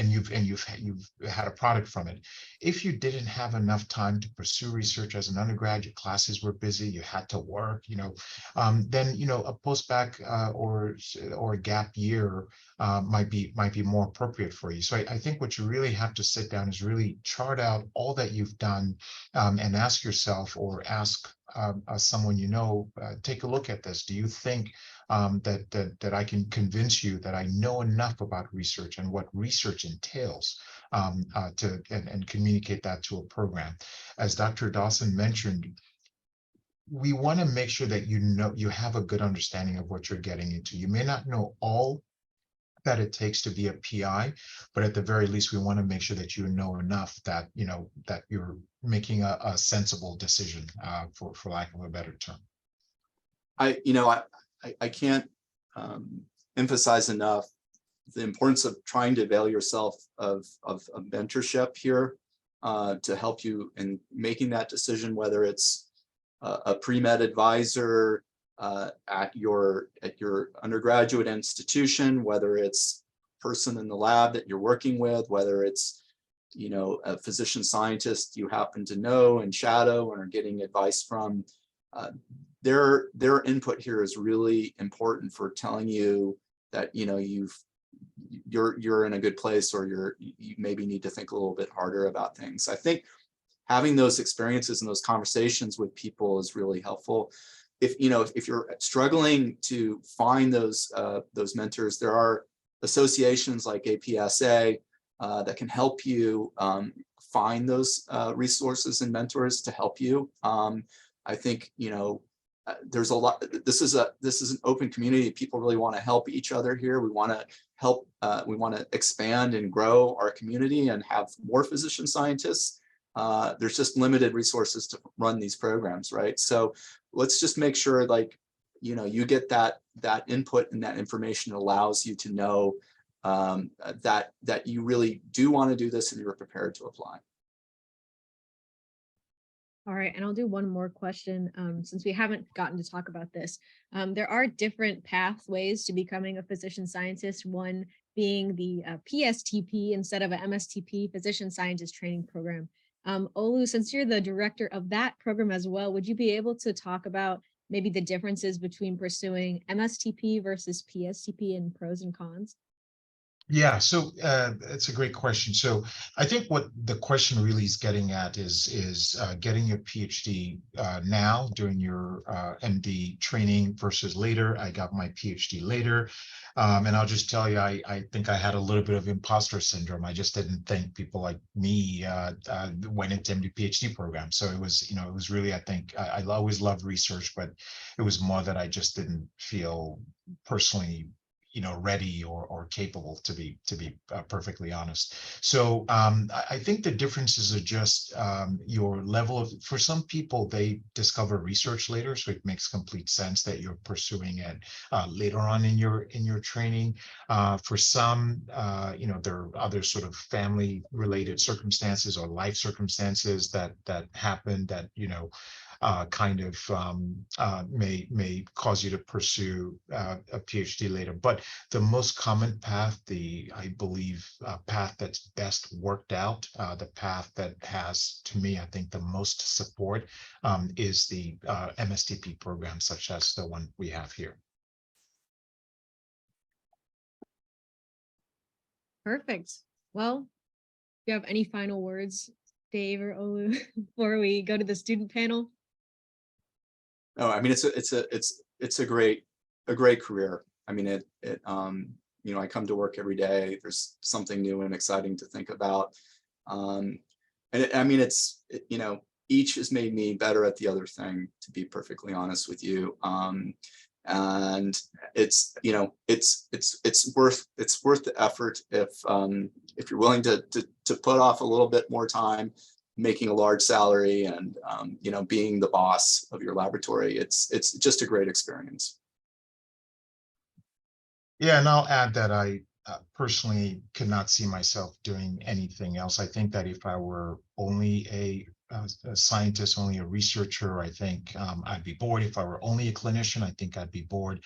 you've had a product from it. If you didn't have enough time to pursue research as an undergrad, your classes were busy, you had to work, then a postbac or a gap year might be more appropriate for you. So I think what you really have to sit down is really chart out all that you've done and ask yourself or ask someone take a look at this. Do you think that I can convince you that I know enough about research and what research entails and communicate that to a program? As Dr. Dawson mentioned, we want to make sure that you have a good understanding of what you're getting into. You may not know all that it takes to be a PI, but at the very least, we want to make sure that you know enough that that you're making a sensible decision, for lack of a better term. I can't emphasize enough the importance of trying to avail yourself of mentorship here to help you in making that decision, whether it's a pre-med advisor at your undergraduate institution, whether it's a person in the lab that you're working with, whether it's a physician scientist you happen to know and shadow and are getting advice from. Their input here is really important for telling you that you're in a good place, or you maybe need to think a little bit harder about things. I think having those experiences and those conversations with people is really helpful. If you're struggling to find those mentors, there are associations like APSA that can help you find those resources and mentors to help you. I think there's a lot. This is an open community. People really want to help each other here. We want to help. We want to expand and grow our community and have more physician scientists. There's just limited resources to run these programs, right? So let's just make sure, you get that input and that information allows you to know that you really do want to do this and you're prepared to apply. All right, and I'll do one more question since we haven't gotten to talk about this. There are different pathways to becoming a physician scientist, one being the PSTP instead of a MSTP, Physician Scientist Training Program. Olu, since you're the director of that program as well, would you be able to talk about maybe the differences between pursuing MSTP versus PSTP and pros and cons? Yeah, so it's a great question. So I think what the question really is getting at is getting your PhD now during your MD training versus later. I got my PhD later. And I'll just tell you, I think I had a little bit of imposter syndrome. I just didn't think people like me went into MD PhD programs. So it was, it was really, I think, I always loved research, but it was more that I just didn't feel personally ready or capable, to be perfectly honest. So I think the differences are just your level of, for some people, they discover research later, so it makes complete sense that you're pursuing it later on in your training. For some, there are other sort of family related circumstances or life circumstances that happen that may cause you to pursue a PhD later. But the most common path, I believe, path that's best worked out, the path that has, to me, I think the most support is the MSTP program, such as the one we have here. Perfect. Well, do you have any final words, Dave or Olu, before we go to the student panel? Oh, I mean, it's a great career. I mean, I come to work every day. There's something new and exciting to think about. And I mean, each has made me better at the other thing, to be perfectly honest with you. And it's worth the effort if you're willing to put off a little bit more time, making a large salary, and being the boss of your laboratory. It's just a great experience. Yeah, and I'll add that I personally could not see myself doing anything else. I think that if I were only a scientist, only a researcher, I think I'd be bored. If I were only a clinician, I think I'd be bored.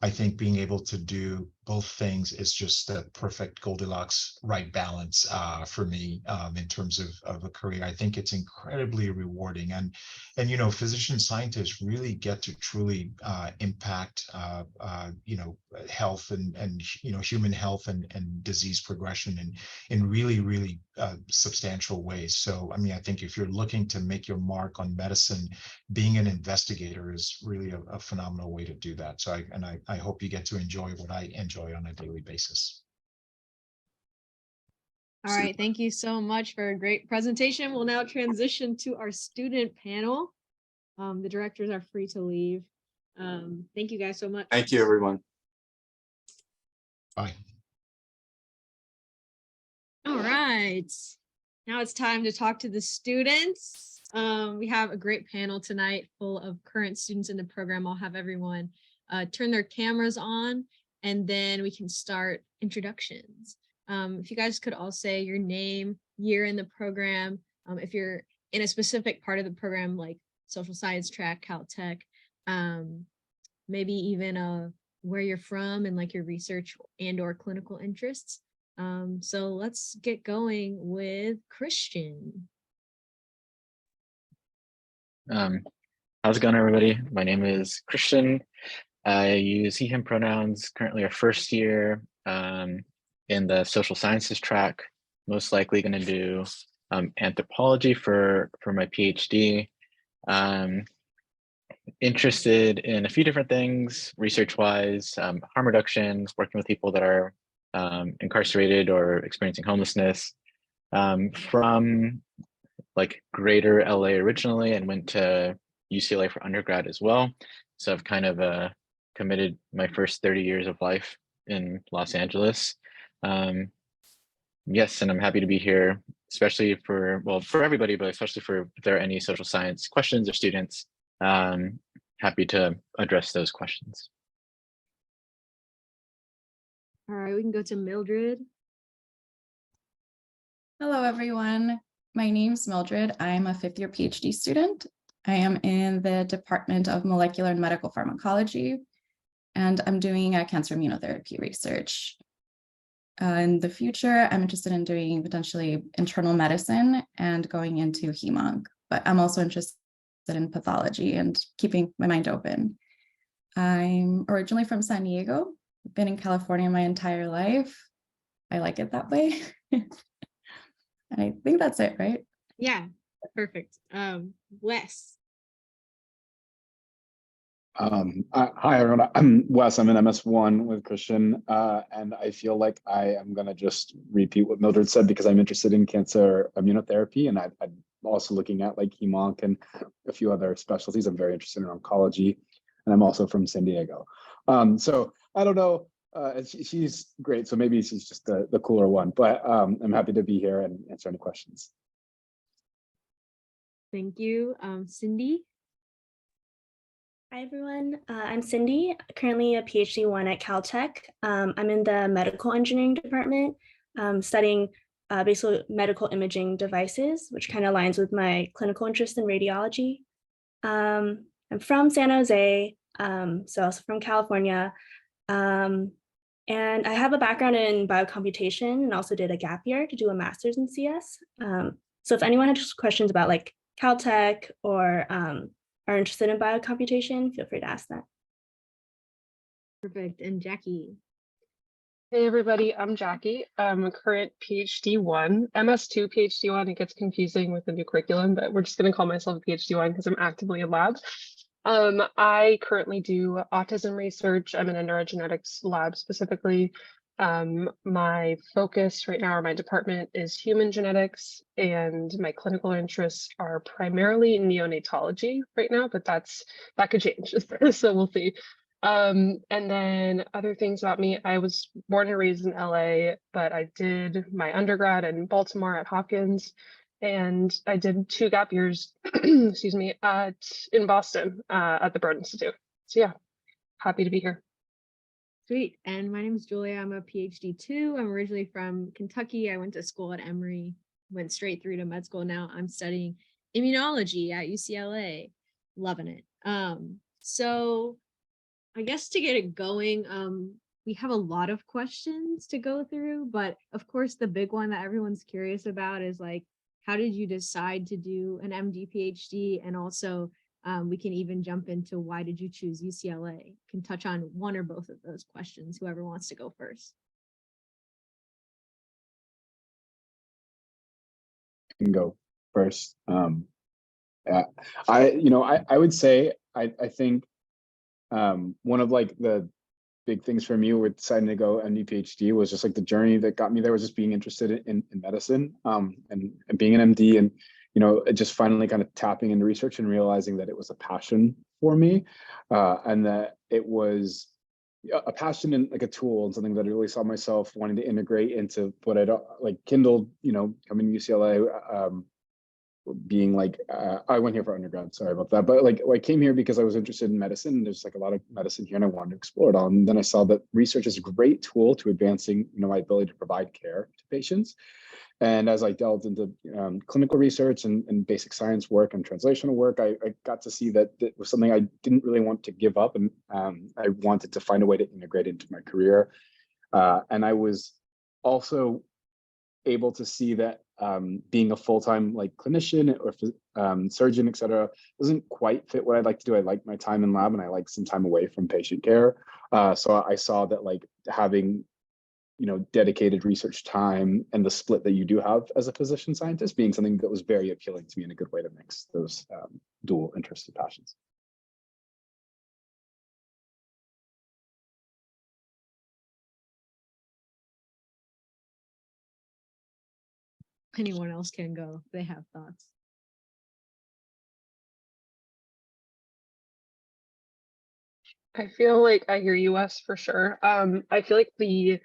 I think being able to do both things is just the perfect Goldilocks right balance for me in terms of a career. I think it's incredibly rewarding, and physician scientists really get to truly impact health and human health and disease progression in really substantial ways. So I mean, I think if you're looking to make your mark on medicine, being an investigator is really a phenomenal way to do that. So I hope you get to enjoy what I enjoy on a daily basis. All right, thank you so much for a great presentation. We'll now transition to our student panel. The directors are free to leave. Thank you guys so much. Thank you, everyone. Bye. All right, now it's time to talk to the students. We have a great panel tonight full of current students in the program. I'll have everyone turn their cameras on, and then we can start introductions. If you guys could all say your name, year in the program, if you're in a specific part of the program, like social science track, Caltech, maybe even where you're from and like your research and or clinical interests. So let's get going with Cristian. How's it going, everybody? My name is Cristian. I use he, him pronouns, currently a first year in the social sciences track, most likely going to do anthropology for my PhD. Interested in a few different things, research-wise, harm reduction, working with people that are incarcerated or experiencing homelessness. From like greater LA originally, and went to UCLA for undergrad as well. So I've kind of committed my first 30 years of life in Los Angeles. Yes, and I'm happy to be here, especially for everybody, but especially if there are any social science questions or students. Happy to address those questions. All right, we can go to Mildred. Hello, everyone. My name's Mildred. I'm a fifth-year PhD student. I am in the Department of Molecular and Medical Pharmacology, and I'm doing cancer immunotherapy research. In the future, I'm interested in doing potentially internal medicine and going into hemonc, but I'm also interested in pathology and keeping my mind open. I'm originally from San Diego. I've been in California my entire life. I like it that way. I think that's it, right? Yeah, perfect. Wes. Hi, everyone. I'm Wes. I'm in MS1 with Cristian, and I feel like I am going to just repeat what Mildred said because I'm interested in cancer immunotherapy, and I'm also looking at like hemonc and a few other specialties. I'm very interested in oncology, and I'm also from San Diego. So I don't know. She's great, so maybe she's just the cooler one, but I'm happy to be here and answer any questions. Thank you. Cindy. Hi, everyone. I'm Cindy, currently a PhD 1 at Caltech. I'm in the medical engineering department, studying basically medical imaging devices, which kind of aligns with my clinical interest in radiology. I'm from San Jose, so also from California. And I have a background in biocomputation and also did a gap year to do a master's in CS. So if anyone has questions about like Caltech or are interested in biocomputation, feel free to ask that. Perfect. And Jacqui. Hey everybody, I'm Jacqui. I'm a current PhD 1, MS2 PhD 1. It gets confusing with the new curriculum, but we're just going to call myself a PhD 1 because I'm actively in lab. I currently do autism research. I'm in a neurogenetics lab specifically. My focus right now, or my department, is human genetics, and my clinical interests are primarily in neonatology right now, but that could change, so we'll see. And then other things about me, I was born and raised in LA, but I did my undergrad in Baltimore at Hopkins, and I did 2 gap years, excuse me, in Boston at the Broad Institute. So yeah, happy to be here. Sweet. And my name is Julia. I'm a PhD 2. I'm originally from Kentucky. I went to school at Emory, went straight through to med school. Now I'm studying immunology at UCLA. Loving it. So I guess to get it going, we have a lot of questions to go through, but of course the big one that everyone's curious about is like, how did you decide to do an MD-PhD? And also we can even jump into why did you choose UCLA? Can touch on one or both of those questions, whoever wants to go first. I can go first. I would say I think one of like the big things for me with deciding to go MD PhD was just like the journey that got me there was just being interested in medicine and being an MD, and just finally kind of tapping into research and realizing that it was a passion for me, and that it was a passion and like a tool and something that I really saw myself wanting to integrate into what I'd like kindled, coming to UCLA, being like, I went here for undergrad, sorry about that. But like I came here because I was interested in medicine, and there's like a lot of medicine here and I wanted to explore it all. And then I saw that research is a great tool to advancing, my ability to provide care to patients. And as I delved into clinical research and basic science work and translational work, I got to see that it was something I didn't really want to give up, and I wanted to find a way to integrate into my career. And I was also able to see that being a full-time like clinician or surgeon, et cetera, doesn't quite fit what I'd like to do. I like my time in lab and I like some time away from patient care. So I saw that like having dedicated research time and the split that you do have as a physician scientist being something that was very appealing to me and a good way to mix those dual interests and passions. Anyone else can go if they have thoughts. I feel like I hear you, Wes, for sure. I feel like the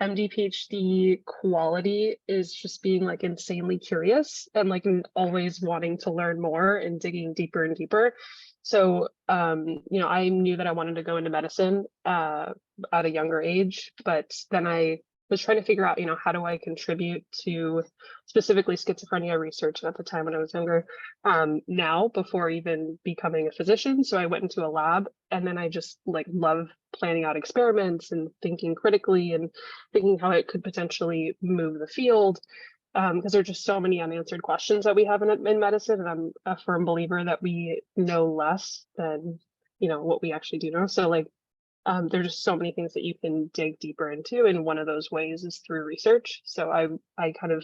MD PhD quality is just being like insanely curious and like always wanting to learn more and digging deeper and deeper. So, you know, I knew that I wanted to go into medicine at a younger age, but then I was trying to figure out, you know, how do I contribute to specifically schizophrenia research at the time when I was younger, now before even becoming a physician. So I went into a lab, and then I just like love planning out experiments and thinking critically and thinking how it could potentially move the field. Because there are just so many unanswered questions that we have in medicine, and I'm a firm believer that we know less than, you know, what we actually do know. So like, there's just so many things that you can dig deeper into, and one of those ways is through research. So I kind of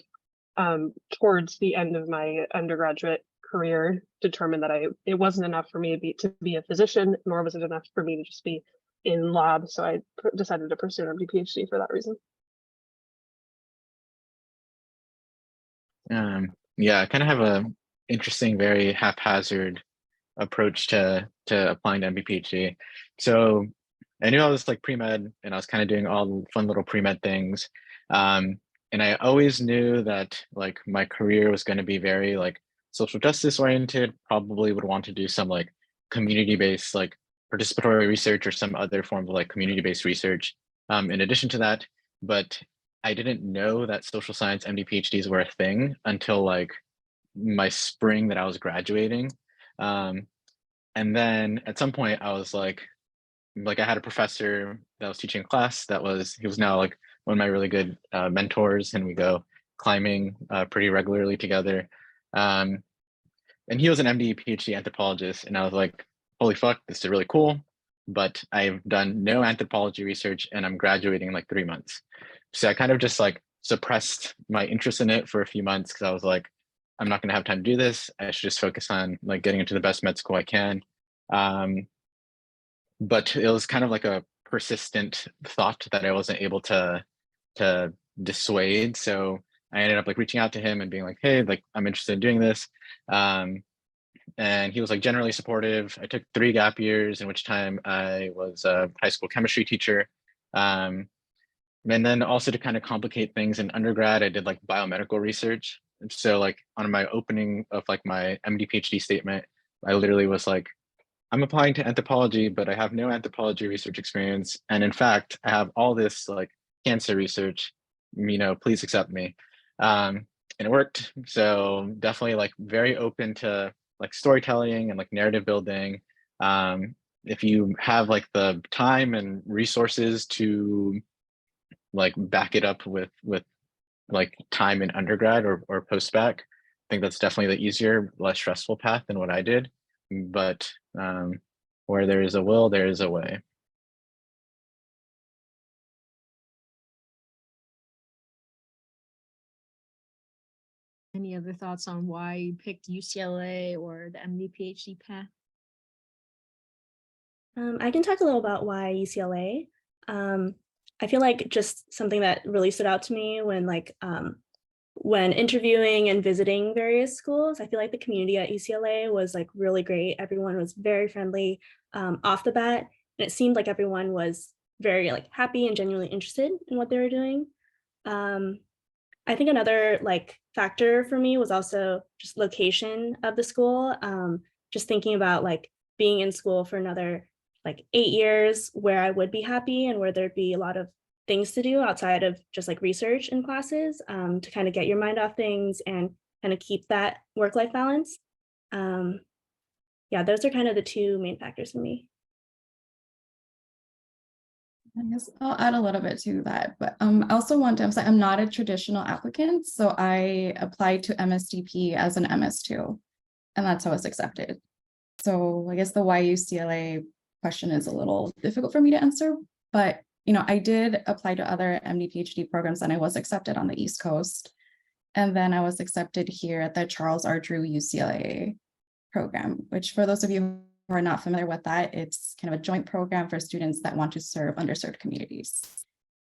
towards the end of my undergraduate career determined that it wasn't enough for me to be a physician, nor was it enough for me to just be in lab. So I decided to pursue an MD PhD for that reason. Yeah, I kind of have a interesting, very haphazard approach to applying to MD-PhD. So I knew I was like pre-med, and I was kind of doing all the fun little pre-med things. And I always knew that like my career was going to be very like social justice oriented, probably would want to do some like community-based like participatory research or some other form of like community-based research in addition to that. But I didn't know that social science MD PhDs were a thing until like my spring that I was graduating. And then at some point I was like I had a professor that was teaching a class he was now like one of my really good mentors, and we go climbing pretty regularly together. And he was an MD PhD anthropologist, and I was like, holy fuck, this is really cool. But I've done no anthropology research, and I'm graduating in like 3 months. So I kind of just like suppressed my interest in it for a few months because I was like, I'm not going to have time to do this. I should just focus on like getting into the best med school I can. But it was kind of like a persistent thought that I wasn't able to dissuade. So I ended up like reaching out to him and being like, hey, like I'm interested in doing this. And he was like generally supportive. I took 3 gap years, in which time I was a high school chemistry teacher. And then also to kind of complicate things in undergrad, I did like biomedical research. So like on my opening of like my MD PhD statement, I literally was like, I'm applying to anthropology, but I have no anthropology research experience. And in fact, I have all this like cancer research, you know, please accept me. And it worked. So definitely like very open to like storytelling and like narrative building. If you have like the time and resources to like back it up with like time in undergrad or post-bac, I think that's definitely the easier, less stressful path than what I did. But where there is a will, there is a way. Any other thoughts on why you picked UCLA or the MD PhD path? I can talk a little about why UCLA. I feel like just something that really stood out to me when interviewing and visiting various schools, I feel like the community at UCLA was like really great. Everyone was very friendly off the bat, and it seemed like everyone was very like happy and genuinely interested in what they were doing. I think another like factor for me was also just location of the school. Just thinking about like being in school for another like 8 years where I would be happy and where there'd be a lot of things to do outside of just like research in classes, to kind of get your mind off things and kind of keep that work-life balance. Yeah, those are kind of the 2 main factors for me. I guess I'll add a little bit to that, but I also want to emphasize I'm not a traditional applicant, so I applied to MSTP as an MS2, and that's how I was accepted. So I guess the why UCLA question is a little difficult for me to answer, but you know, I did apply to other MD PhD programs and I was accepted on the East Coast, and then I was accepted here at the Charles R. Drew UCLA program, which for those of you who are not familiar with that, it's kind of a joint program for students that want to serve underserved communities.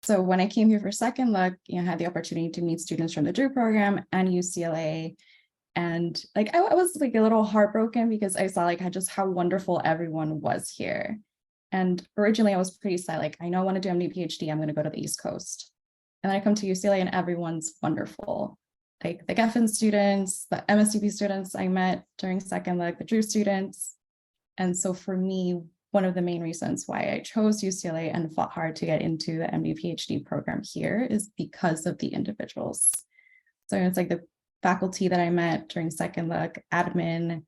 So when I came here for second look, you know, I had the opportunity to meet students from the Drew program and UCLA. And like, I was like a little heartbroken because I saw like just how wonderful everyone was here. And originally I was pretty sad, like, I know I want to do MD PhD, I'm going to go to the East Coast. And I come to UCLA and everyone's wonderful. Like the Geffen students, the MSTP students I met during second, like the Drew students. And so for me, one of the main reasons why I chose UCLA and fought hard to get into the MD-PhD program here is because of the individuals. So it's like the faculty that I met during second look, admin,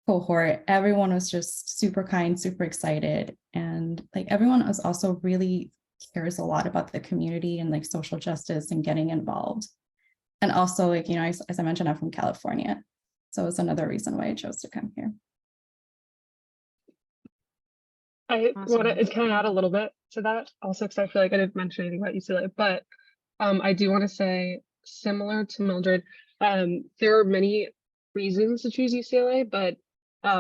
cohort, everyone was just super kind, super excited. And like everyone was also really cares a lot about the community and like social justice and getting involved. And also like, you know, as I mentioned, I'm from California. So it's another reason why I chose to come here. I Awesome. want to kind of add a little bit to that also, because I feel like I didn't mention anything about UCLA, but I do want to say, similar to Mildred, there are many reasons to choose UCLA, but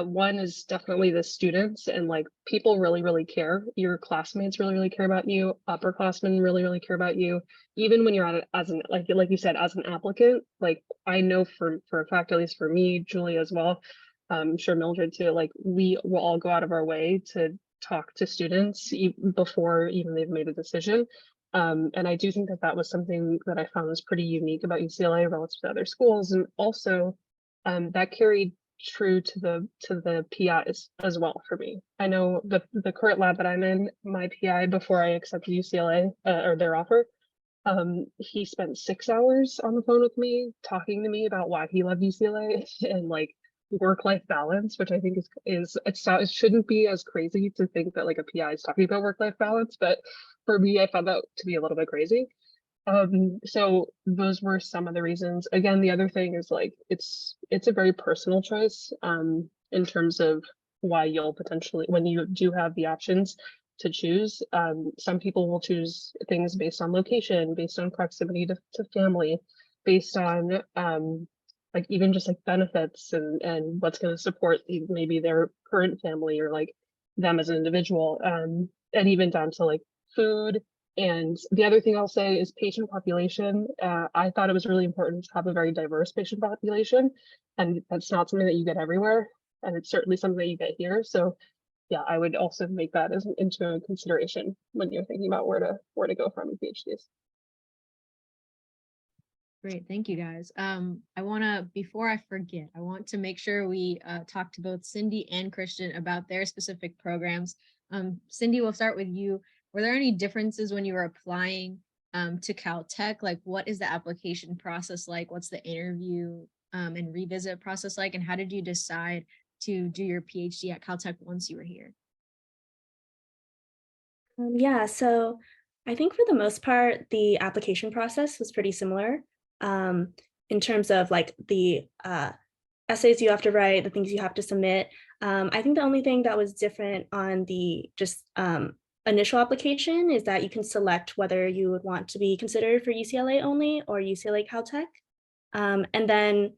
one is definitely the students, and like people really, really care. Your classmates really, really care about you. Upperclassmen really, really care about you. Even when you're at it as an, like you said, as an applicant, like I know for a fact, at least for me, Julie as well, I'm sure Mildred too, like we will all go out of our way to talk to students before even they've made a decision. And I do think that that was something that I found was pretty unique about UCLA relative to other schools. And also that carried true to the PIs as well for me. I know the current lab that I'm in, my PI before I accepted UCLA or their offer, he spent 6 hours on the phone with me talking to me about why he loved UCLA and like work-life balance, which I think it shouldn't be as crazy to think that like a PI is talking about work-life balance, but for me, I found that to be a little bit crazy. So those were some of the reasons. Again, the other thing is like it's a very personal choice in terms of why you'll potentially, when you do have the options to choose. Some people will choose things based on location, based on proximity to family, based on like even just like benefits and what's going to support maybe their current family or like them as an individual, and even down to like food. And the other thing I'll say is patient population. I thought it was really important to have a very diverse patient population, and that's not something that you get everywhere, and it's certainly something that you get here. So yeah, I would also make that as into consideration when you're thinking about where to go from your PhDs. Great, thank you guys. I want to, before I forget, I want to make sure we talk to both Cindy and Cristian about their specific programs. Cindy, we'll start with you. Were there any differences when you were applying to Caltech? Like, what is the application process like? What's the interview and revisit process like? And how did you decide to do your PhD at Caltech once you were here? Yeah, so I think for the most part, the application process was pretty similar in terms of like the essays you have to write, the things you have to submit. I think the only thing that was different on the just initial application is that you can select whether you would want to be considered for UCLA only or UCLA-Caltech. And then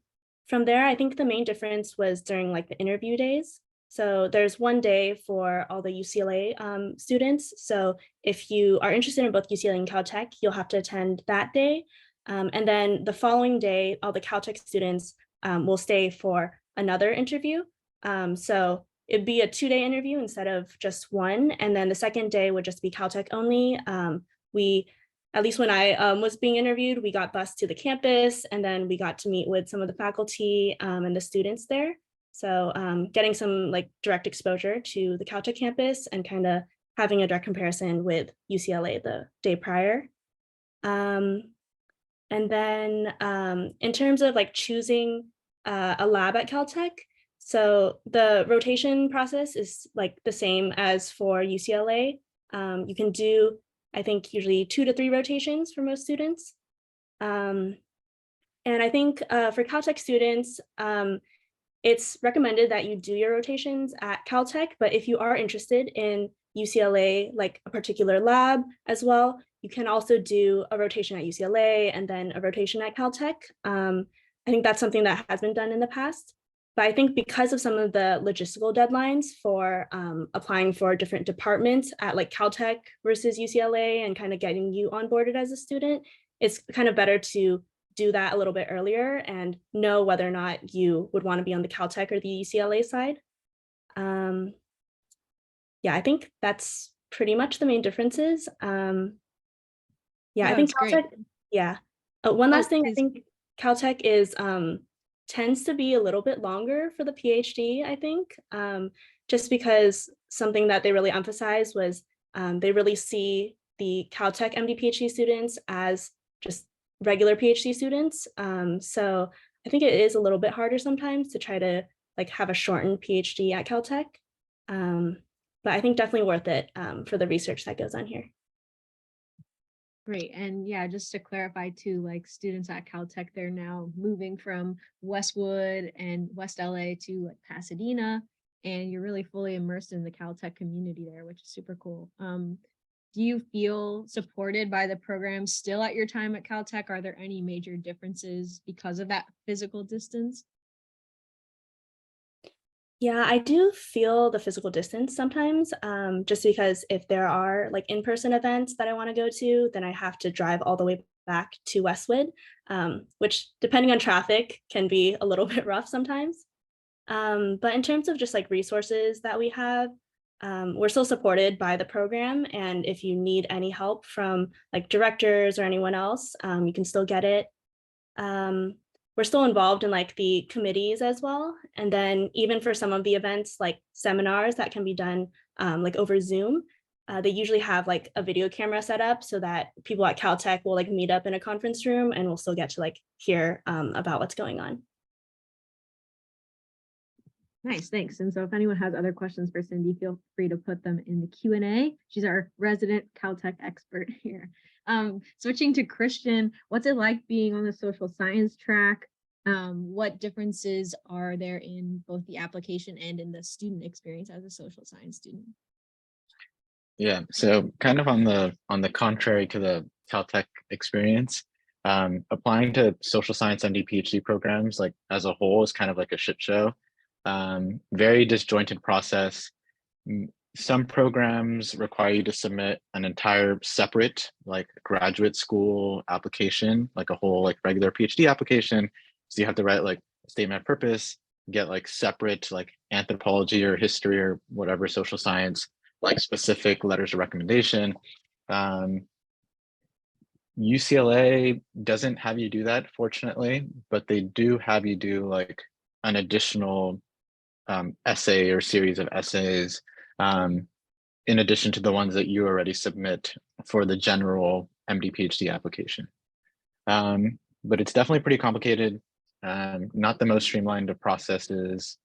from there, I think the main difference was during like the interview days. So there's one day for all the UCLA students. So if you are interested in both UCLA and Caltech, you'll have to attend that day. And then the following day, all the Caltech students will stay for another interview. So it'd be a 2-day interview instead of just one. And then the second day would just be Caltech only. At least when I was being interviewed, we got bused to the campus, and then we got to meet with some of the faculty and the students there. So getting some like direct exposure to the Caltech campus and kind of having a direct comparison with UCLA the day prior. And then in terms of like choosing a lab at Caltech, so the rotation process is like the same as for UCLA. You can do, I think, usually 2 to 3 rotations for most students. And I think for Caltech students, it's recommended that you do your rotations at Caltech, but if you are interested in UCLA, like a particular lab as well, you can also do a rotation at UCLA and then a rotation at Caltech. I think that's something that has been done in the past. But I think because of some of the logistical deadlines for applying for different departments at like Caltech versus UCLA and kind of getting you onboarded as a student, it's kind of better to do that a little bit earlier and know whether or not you would want to be on the Caltech or the UCLA side. Yeah, I think that's pretty much the main differences. Yeah, I No, think it's great. Caltech, yeah. One last thing, I please. think Caltech is tends to be a little bit longer for the PhD, I think, just because something that they really emphasized was they really see the Caltech MD-PhD students as just regular PhD students. So I think it is a little bit harder sometimes to try to like have a shortened PhD at Caltech. But I think definitely worth it for the research that goes on here. Great. And yeah, just to clarify too, like students at Caltech, they're now moving from Westwood and West LA to like Pasadena, and you're really fully immersed in the Caltech community there, which is super cool. Do you feel supported by the program still at your time at Caltech? Are there any major differences because of that physical distance? Yeah, I do feel the physical distance sometimes, just because if there are like in-person events that I want to go to, then I have to drive all the way back to Westwood, which depending on traffic can be a little bit rough sometimes. But in terms of just like resources that we have, we're still supported by the program. And if you need any help from like directors or anyone else, you can still get it. We're still involved in like the committees as well. And then even for some of the events like seminars that can be done like over Zoom, they usually have like a video camera set up so that people at Caltech will like meet up in a conference room and we'll still get to like hear about what's going on. Nice, thanks. And so if anyone has other questions for Cindy, feel free to put them in the Q&A. She's our resident Caltech expert here. Switching to Cristian, what's it like being on the social science track? What differences are there in both the application and in the student experience as a social science student? Yeah, so kind of on the contrary to the Caltech experience, applying to social science MD-PhD programs like as a whole is kind of like a shit show. Very disjointed process. Some programs require you to submit an entire separate like graduate school application, like a whole like regular PhD application. So you have to write like a statement of purpose, get like separate like anthropology or history or whatever social science, like specific letters of recommendation. UCLA doesn't have you do that, fortunately, but they do have you do like an additional essay or series of essays in addition to the ones that you already submit for the general MD-PhD application. But it's definitely pretty complicated, not the most streamlined of processes.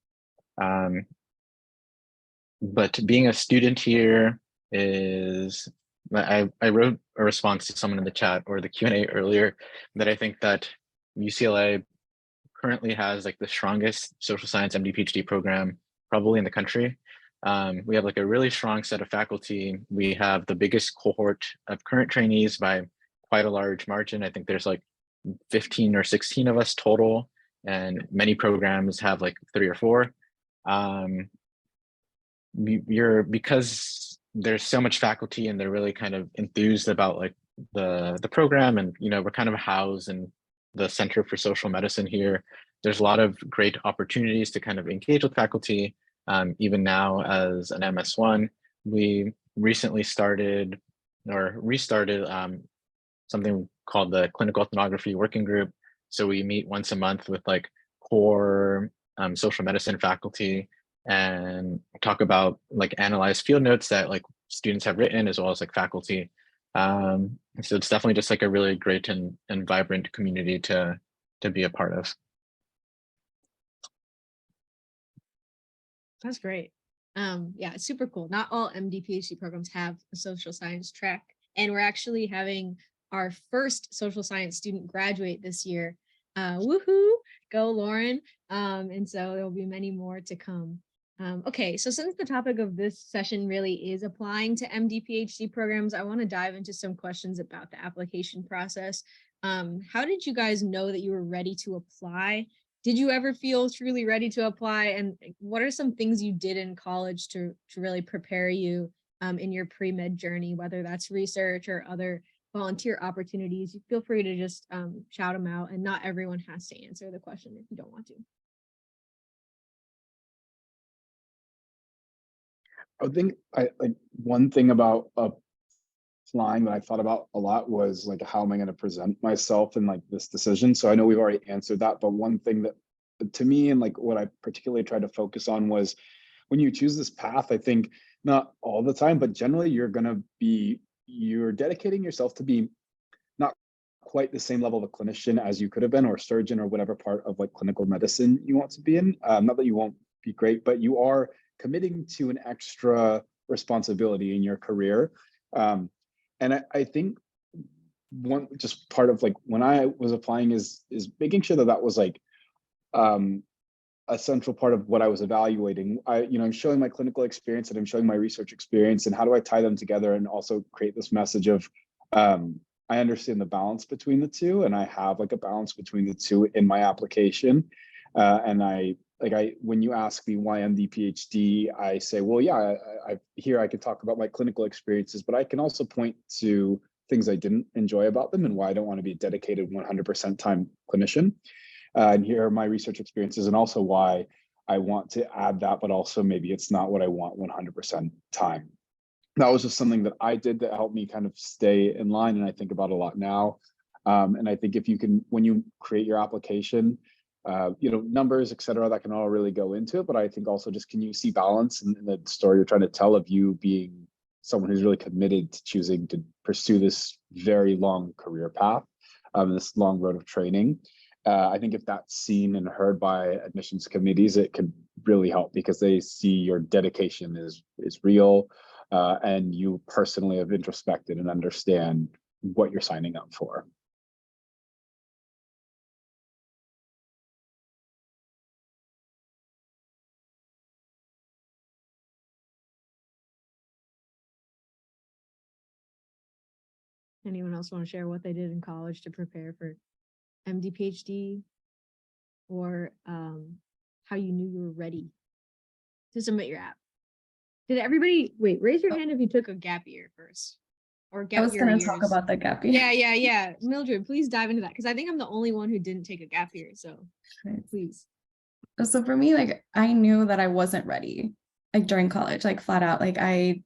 But being a student here is, I wrote a response to someone in the chat or the Q&A earlier that I think that UCLA currently has like the strongest social science MD-PhD program probably in the country. We have like a really strong set of faculty. We have the biggest cohort of current trainees by quite a large margin. I think there's like 15 or 16 of us total, and many programs have like 3 or 4. Because there's so much faculty and they're really kind of enthused about like the program, and you know, we're kind of housed in the Center for Social Medicine here. There's a lot of great opportunities to kind of engage with faculty. Even now as an MS1, we recently started or restarted something called the Clinical Ethnography Working Group. So we meet once a month with like core social medicine faculty and talk about like analyze field notes that like students have written as well as like faculty. So it's definitely just like a really great and vibrant community to be a part of. That's great. Yeah, it's super cool. Not all MD-PhD programs have a social science track, and we're actually having our first social science student graduate this year. Woohoo, go Lauren. And so there will be many more to come. Okay, so since the topic of this session really is applying to MD-PhD programs, I want to dive into some questions about the application process. How did you guys know that you were ready to apply? Did you ever feel truly ready to apply? And what are some things you did in college to really prepare you in your pre-med journey, whether that's research or other volunteer opportunities? You feel free to just shout them out, and not everyone has to answer the question if you don't want to. I think like one thing about applying that I thought about a lot was like, how am I going to present myself in like this decision? So I know we've already answered that, but one thing that to me and like what I particularly tried to focus on was when you choose this path, I think not all the time, but generally you're dedicating yourself to be not quite the same level of a clinician as you could have been, or surgeon, or whatever part of like clinical medicine you want to be in. Not that you won't be great, but you are committing to an extra responsibility in your career. And I think one just part of like when I was applying is making sure that was like a central part of what I was evaluating. I'm showing my clinical experience and I'm showing my research experience, and how do I tie them together and also create this message of I understand the balance between the two, and I have like a balance between the two in my application. And when you ask me why MD-PhD, I say, well, yeah, I can talk about my clinical experiences, but I can also point to things I didn't enjoy about them and why I don't want to be a dedicated 100% time clinician. And here are my research experiences, and also why I want to add that, but also maybe it's not what I want 100% time. That was just something that I did that helped me kind of stay in line, and I think about a lot now. And I think if you can, when you create your application, numbers, et cetera, that can all really go into it. But I think also just, can you see balance in the story you're trying to tell of you being someone who's really committed to choosing to pursue this very long career path, this long road of training. I think if that's seen and heard by admissions committees, it could really help, because they see your dedication is real, and you personally have introspected and understand what you're signing up for. Anyone else want to share what they did in college to prepare for MD, PhD, or how you knew you were ready to submit your app? Did everybody, wait, raise your hand if you took a gap year first, or gap I was year going to years. talk about the gap year. Yeah. Mildred, please dive into that, because I think I'm the only one who didn't take a gap year. So please. So for me, like, I knew that I wasn't ready, like during college, like flat out, like I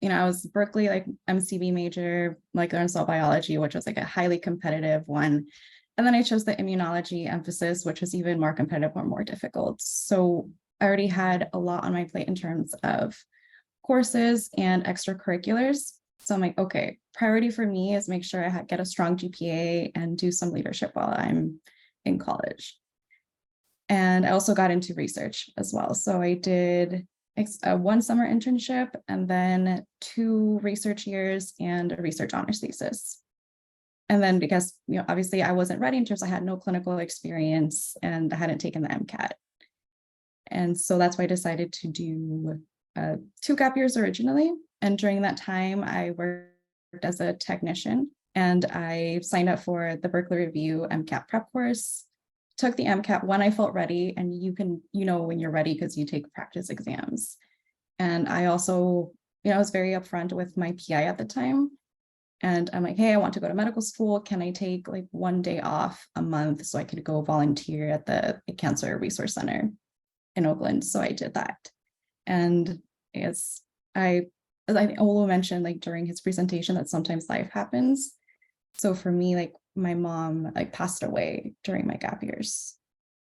was Berkeley, like MCB major, molecular and cell biology, which was like a highly competitive one. And then I chose the immunology emphasis, which was even more competitive or more difficult. So I already had a lot on my plate in terms of courses and extracurriculars. So I'm like, okay, priority for me is make sure I get a strong GPA and do some leadership while I'm in college. And I also got into research as well. So I did one summer internship, and then 2 research years and a research honors thesis. And then because, obviously I wasn't ready in terms, I had no clinical experience and I hadn't taken the MCAT. And so that's why I decided to do 2 gap years originally. And during that time, I worked as a technician, and I signed up for the Berkeley Review MCAT prep course, took the MCAT when I felt ready. And you can, when you're ready, because you take practice exams. And I also, I was very upfront with my PI at the time. And I'm like, hey, I want to go to medical school. Can I take like 1 day off a month so I could go volunteer at the Cancer Resource Center in Oakland? So I did that. And as I think Olu mentioned, like during his presentation, that sometimes life happens. So for me, like my mom passed away during my gap years.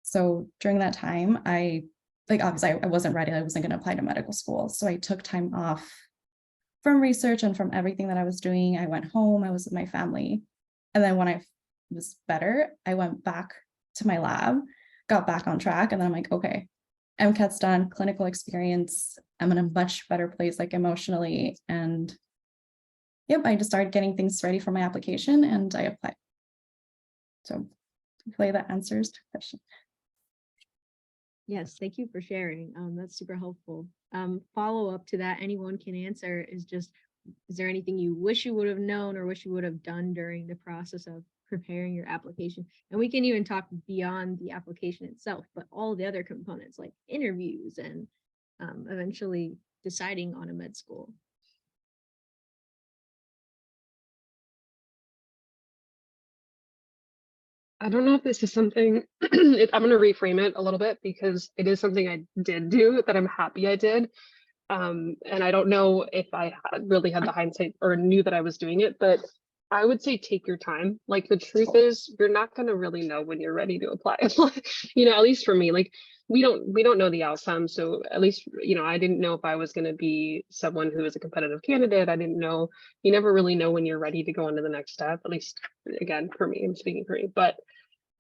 So during that time, obviously I wasn't ready. I wasn't going to apply to medical school. So I took time off from research and from everything that I was doing. I went home, I was with my family. And then when I was better, I went back to my lab, got back on track. And then I'm like, okay, MCAT's done, clinical experience. I'm in a much better place, like emotionally. And yep, I just started getting things ready for my application and I applied. So hopefully that answers the question. Yes, thank you for sharing. That's super helpful. Follow up to that, anyone can answer, is there anything you wish you would have known or wish you would have done during the process of preparing your application? And we can even talk beyond the application itself, but all the other components like interviews and eventually deciding on a med school. I don't know if this is something, I'm going to reframe it a little bit, because it is something I did do that I'm happy I did. And I don't know if I really had the hindsight or knew that I was doing it, but I would say take your time. Like the truth is, you're not going to really know when you're ready to apply. You know, at least for me, like we don't know the outcome. So at least, you know, I didn't know if I was going to be someone who was a competitive candidate. I didn't know. You never really know when you're ready to go on to the next step. At least, again, for me, I'm speaking for me. But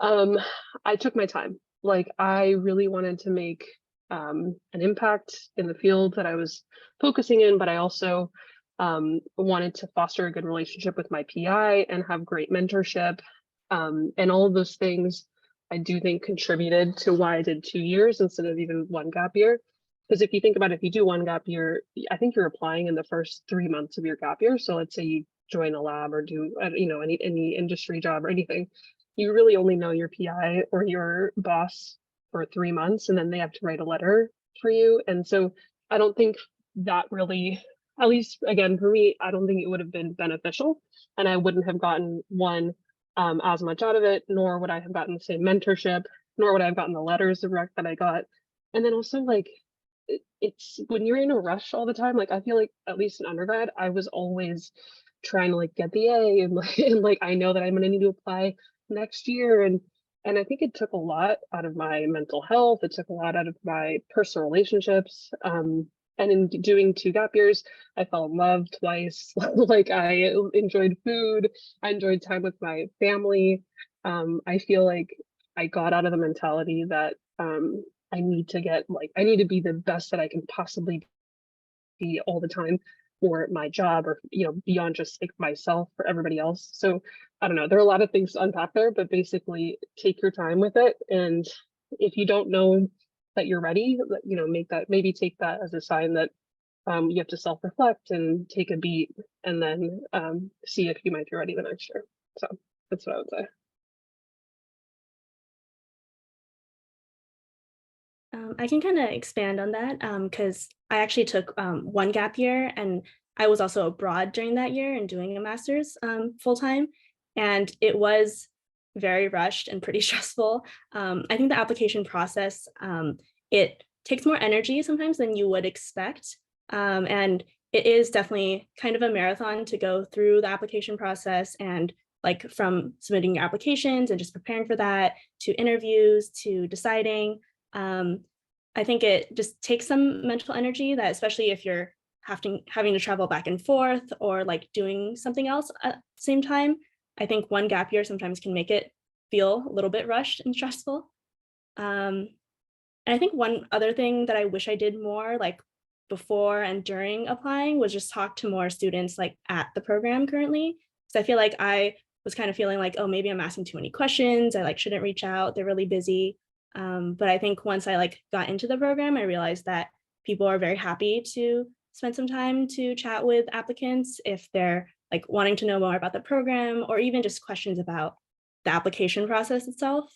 I took my time. Like I really wanted to make an impact in the field that I was focusing in, but I also wanted to foster a good relationship with my PI and have great mentorship. And all of those things I do think contributed to why I did 2 years instead of even 1 gap year. Because if you think about it, if you do 1 gap year, I think you're applying in the first 3 months of your gap year. So let's say you join a lab or do, you know, any industry job or anything, you really only know your PI or your boss for 3 months, and then they have to write a letter for you. And so I don't think that really, at least again, for me, I don't think it would have been beneficial, and I wouldn't have gotten as much out of it, nor would I have gotten the same mentorship, nor would I have gotten the letters of rec that I got. And then also like, it's when you're in a rush all the time, like I feel like at least in undergrad, I was always trying to like get the A and like I know that I'm gonna need to apply next year. And I think it took a lot out of my mental health. It took a lot out of my personal relationships. And in doing 2 gap years, I fell in love twice. Like I enjoyed food. I enjoyed time with my family. I feel like I got out of the mentality that I need to be the best that I can possibly be all the time for my job, or, you know, beyond just like myself, for everybody else. So I don't know, there are a lot of things to unpack there, but basically take your time with it. And if you don't know that you're ready, you know, maybe take that as a sign that you have to self-reflect and take a beat, and then see if you might be ready the next year. So that's what I would say. I can kind of expand on that because I actually took 1 gap year, and I was also abroad during that year and doing a master's full time, and it was very rushed and pretty stressful. I think the application process, it takes more energy sometimes than you would expect, and it is definitely kind of a marathon to go through the application process, and like from submitting your applications and just preparing for that to interviews to deciding. I think it just takes some mental energy, that especially if you're having to travel back and forth or like doing something else at the same time. I think 1 gap year sometimes can make it feel a little bit rushed and stressful. And I think one other thing that I wish I did more, like before and during applying, was just talk to more students like at the program currently. So I feel like I was kind of feeling like, oh, maybe I'm asking too many questions. I like shouldn't reach out. They're really busy. But I think once I like got into the program, I realized that people are very happy to spend some time to chat with applicants if they're like wanting to know more about the program, or even just questions about the application process itself.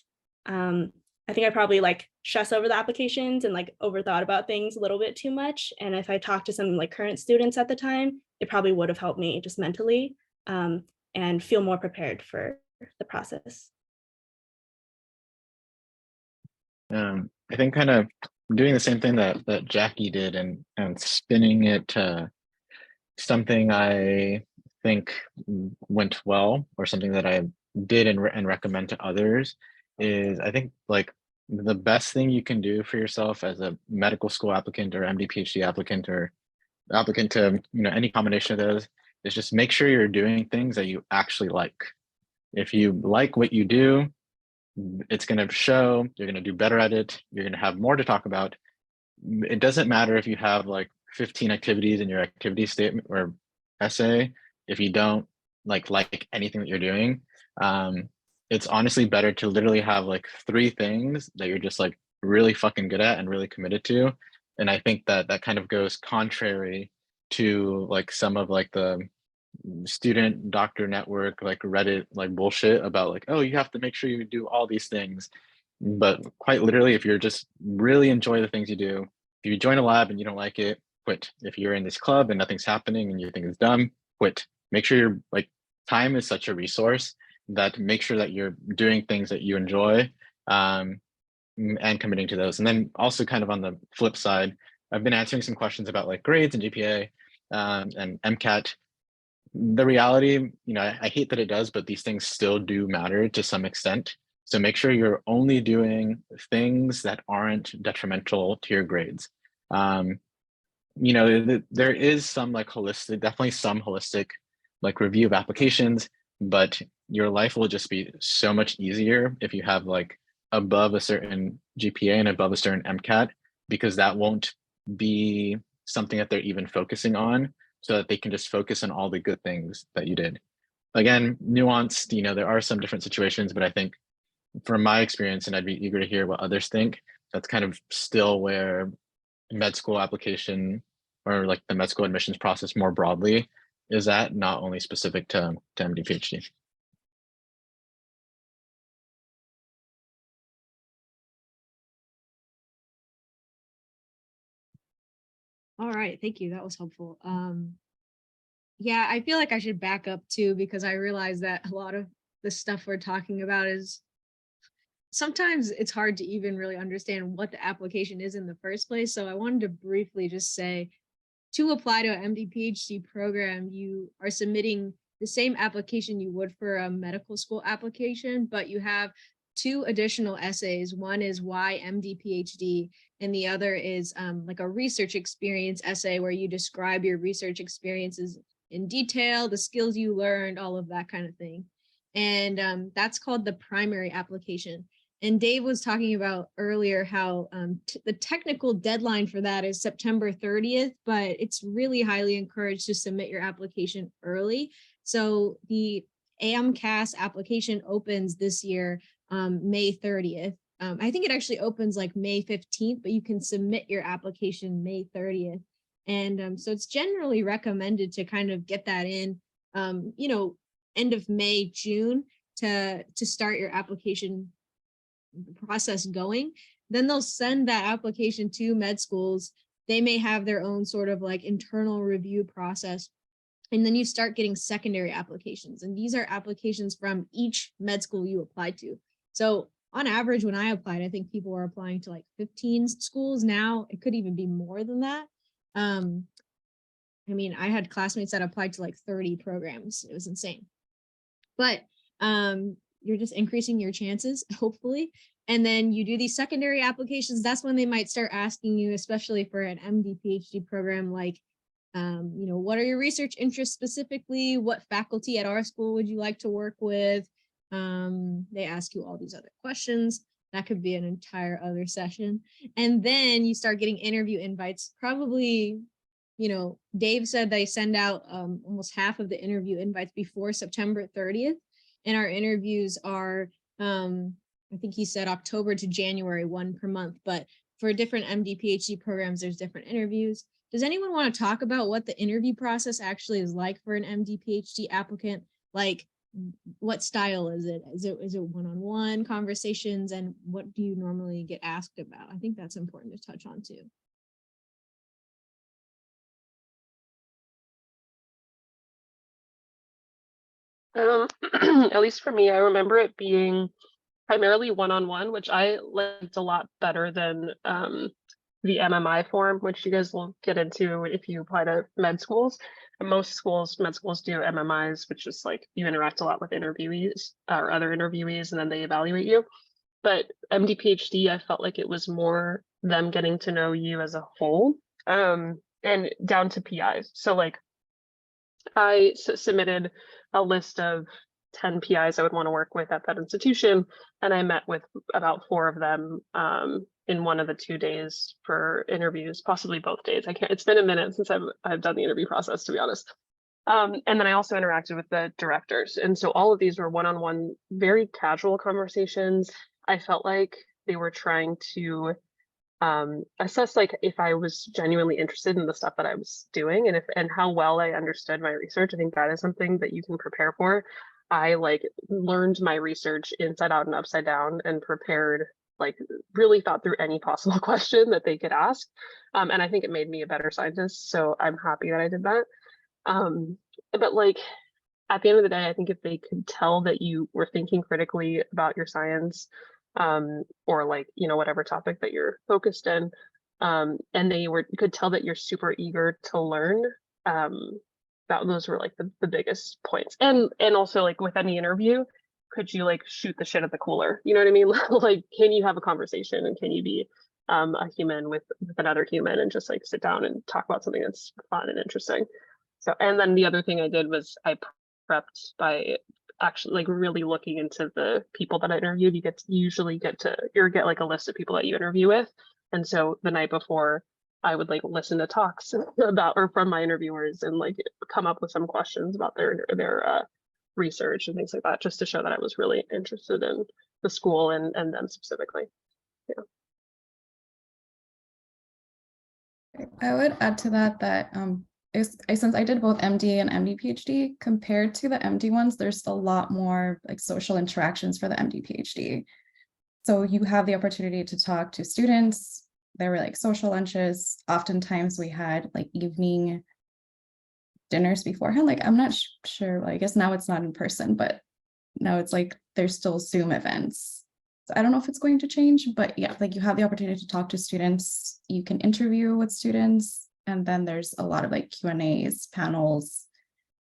I think I probably like stress over the applications and like overthought about things a little bit too much. And if I talked to some like current students at the time, it probably would have helped me just mentally and feel more prepared for the process. I think kind of doing the same thing that Jacqui did and spinning it to something I think went well, or something that I did and recommend to others, is I think like the best thing you can do for yourself as a medical school applicant or MD-PhD applicant, or applicant to, you know, any combination of those, is just make sure you're doing things that you actually like. If you like what you do, it's going to show. You're going to do better at it. You're going to have more to talk about. It doesn't matter if you have like 15 activities in your activity statement or essay. If you don't like anything that you're doing, it's honestly better to literally have like 3 things that you're just like really fucking good at and really committed to. And I think that that kind of goes contrary to like some of like the student doctor network, like Reddit, like bullshit about like, oh, you have to make sure you do all these things. But quite literally, if you're just really enjoy the things you do, if you join a lab and you don't like it, quit. If you're in this club and nothing's happening and you think it's dumb, quit. Make sure you're like, time is such a resource that make sure that you're doing things that you enjoy and committing to those. And then also kind of on the flip side, I've been answering some questions about like grades and GPA and MCAT. The reality, I hate that it does, but these things still do matter to some extent. So make sure you're only doing things that aren't detrimental to your grades. There is some like definitely some holistic like review of applications, but your life will just be so much easier if you have like above a certain GPA and above a certain MCAT, because that won't be something that they're even focusing on, so that they can just focus on all the good things that you did. Again, nuanced, there are some different situations, but I think from my experience, and I'd be eager to hear what others think, that's kind of still where med school application or like the med school admissions process more broadly is at, not only specific to MD PhD. All right, thank you. That was helpful. Yeah, I feel like I should back up too, because I realize that a lot of the stuff we're talking about is sometimes it's hard to even really understand what the application is in the first place. So I wanted to briefly just say, to apply to an MD-PhD program, you are submitting the same application you would for a medical school application, but you have 2 additional essays. One is why MD-PhD, and the other is like a research experience essay where you describe your research experiences in detail, the skills you learned, all of that kind of thing. And that's called the primary application. And Dave was talking about earlier how the technical deadline for that is September 30th, but it's really highly encouraged to submit your application early. So the AMCAS application opens this year, May 30th. I think it actually opens like May 15th, but you can submit your application May 30th. And so it's generally recommended to kind of get that in, end of May, June to start your application process going. Then they'll send that application to med schools. They may have their own sort of like internal review process. And then you start getting secondary applications. And these are applications from each med school you applied to. So on average, when I applied, I think people were applying to like 15 schools. Now it could even be more than that. I mean, I had classmates that applied to like 30 programs. It was insane. But you're just increasing your chances, hopefully. And then you do these secondary applications. That's when they might start asking you, especially for an MD PhD program, like, what are your research interests specifically? What faculty at our school would you like to work with? They ask you all these other questions. That could be an entire other session. And then you start getting interview invites. Probably, Dave said they send out almost half of the interview invites before September 30th. And our interviews are, I think he said October to January, 1 per month. But for different MD PhD programs, there's different interviews. Does anyone want to talk about what the interview process actually is like for an MD PhD applicant? Like, what style is it? Is it one-on-one conversations, and what do you normally get asked about? I think that's important to touch on too. At least for me, I remember it being primarily one-on-one, which I liked a lot better than the MMI form, which you guys will get into if you apply to med schools. And most schools, med schools do MMIs, which is like you interact a lot with interviewees or other interviewees, and then they evaluate you. But MD PhD, I felt like it was more them getting to know you as a whole, and down to PIs. So like I submitted a list of 10 PIs I would want to work with at that institution, and I met with about 4 of them in one of the 2 days for interviews, possibly both days. It's been a minute since I've done the interview process, to be honest. And then I also interacted with the directors. And so all of these were one-on-one, very casual conversations. I felt like they were trying to assess like if I was genuinely interested in the stuff that I was doing and how well I understood my research. I think that is something that you can prepare for. I like learned my research inside out and upside down and prepared, like really thought through any possible question that they could ask. And I think it made me a better scientist. So I'm happy that I did that. But like at the end of the day, I think if they could tell that you were thinking critically about your science, or like, whatever topic that you're focused in, and could tell that you're super eager to learn. Those were like the biggest points. And also like with any interview, could you like shoot the shit at the cooler? You know what I mean? Like, can you have a conversation, and can you be a human with another human, and just like sit down and talk about something that's fun and interesting? So, and then the other thing I did was I prepped by actually like really looking into the people that I interviewed. You usually get like a list of people that you interview with. And so the night before, I would like listen to talks about or from my interviewers and like come up with some questions about their research and things like that, just to show that I was really interested in the school and them specifically. Yeah. I would add to that since I did both MD and MD-PhD, compared to the MD ones, there's a lot more like social interactions for the MD-PhD. So you have the opportunity to talk to students. There were like social lunches. Oftentimes we had like evening dinners beforehand. Like, I'm not sure, I guess now it's not in person, but now it's like there's still Zoom events. So I don't know if it's going to change, but yeah, like you have the opportunity to talk to students. You can interview with students. And then there's a lot of like Q&As, panels,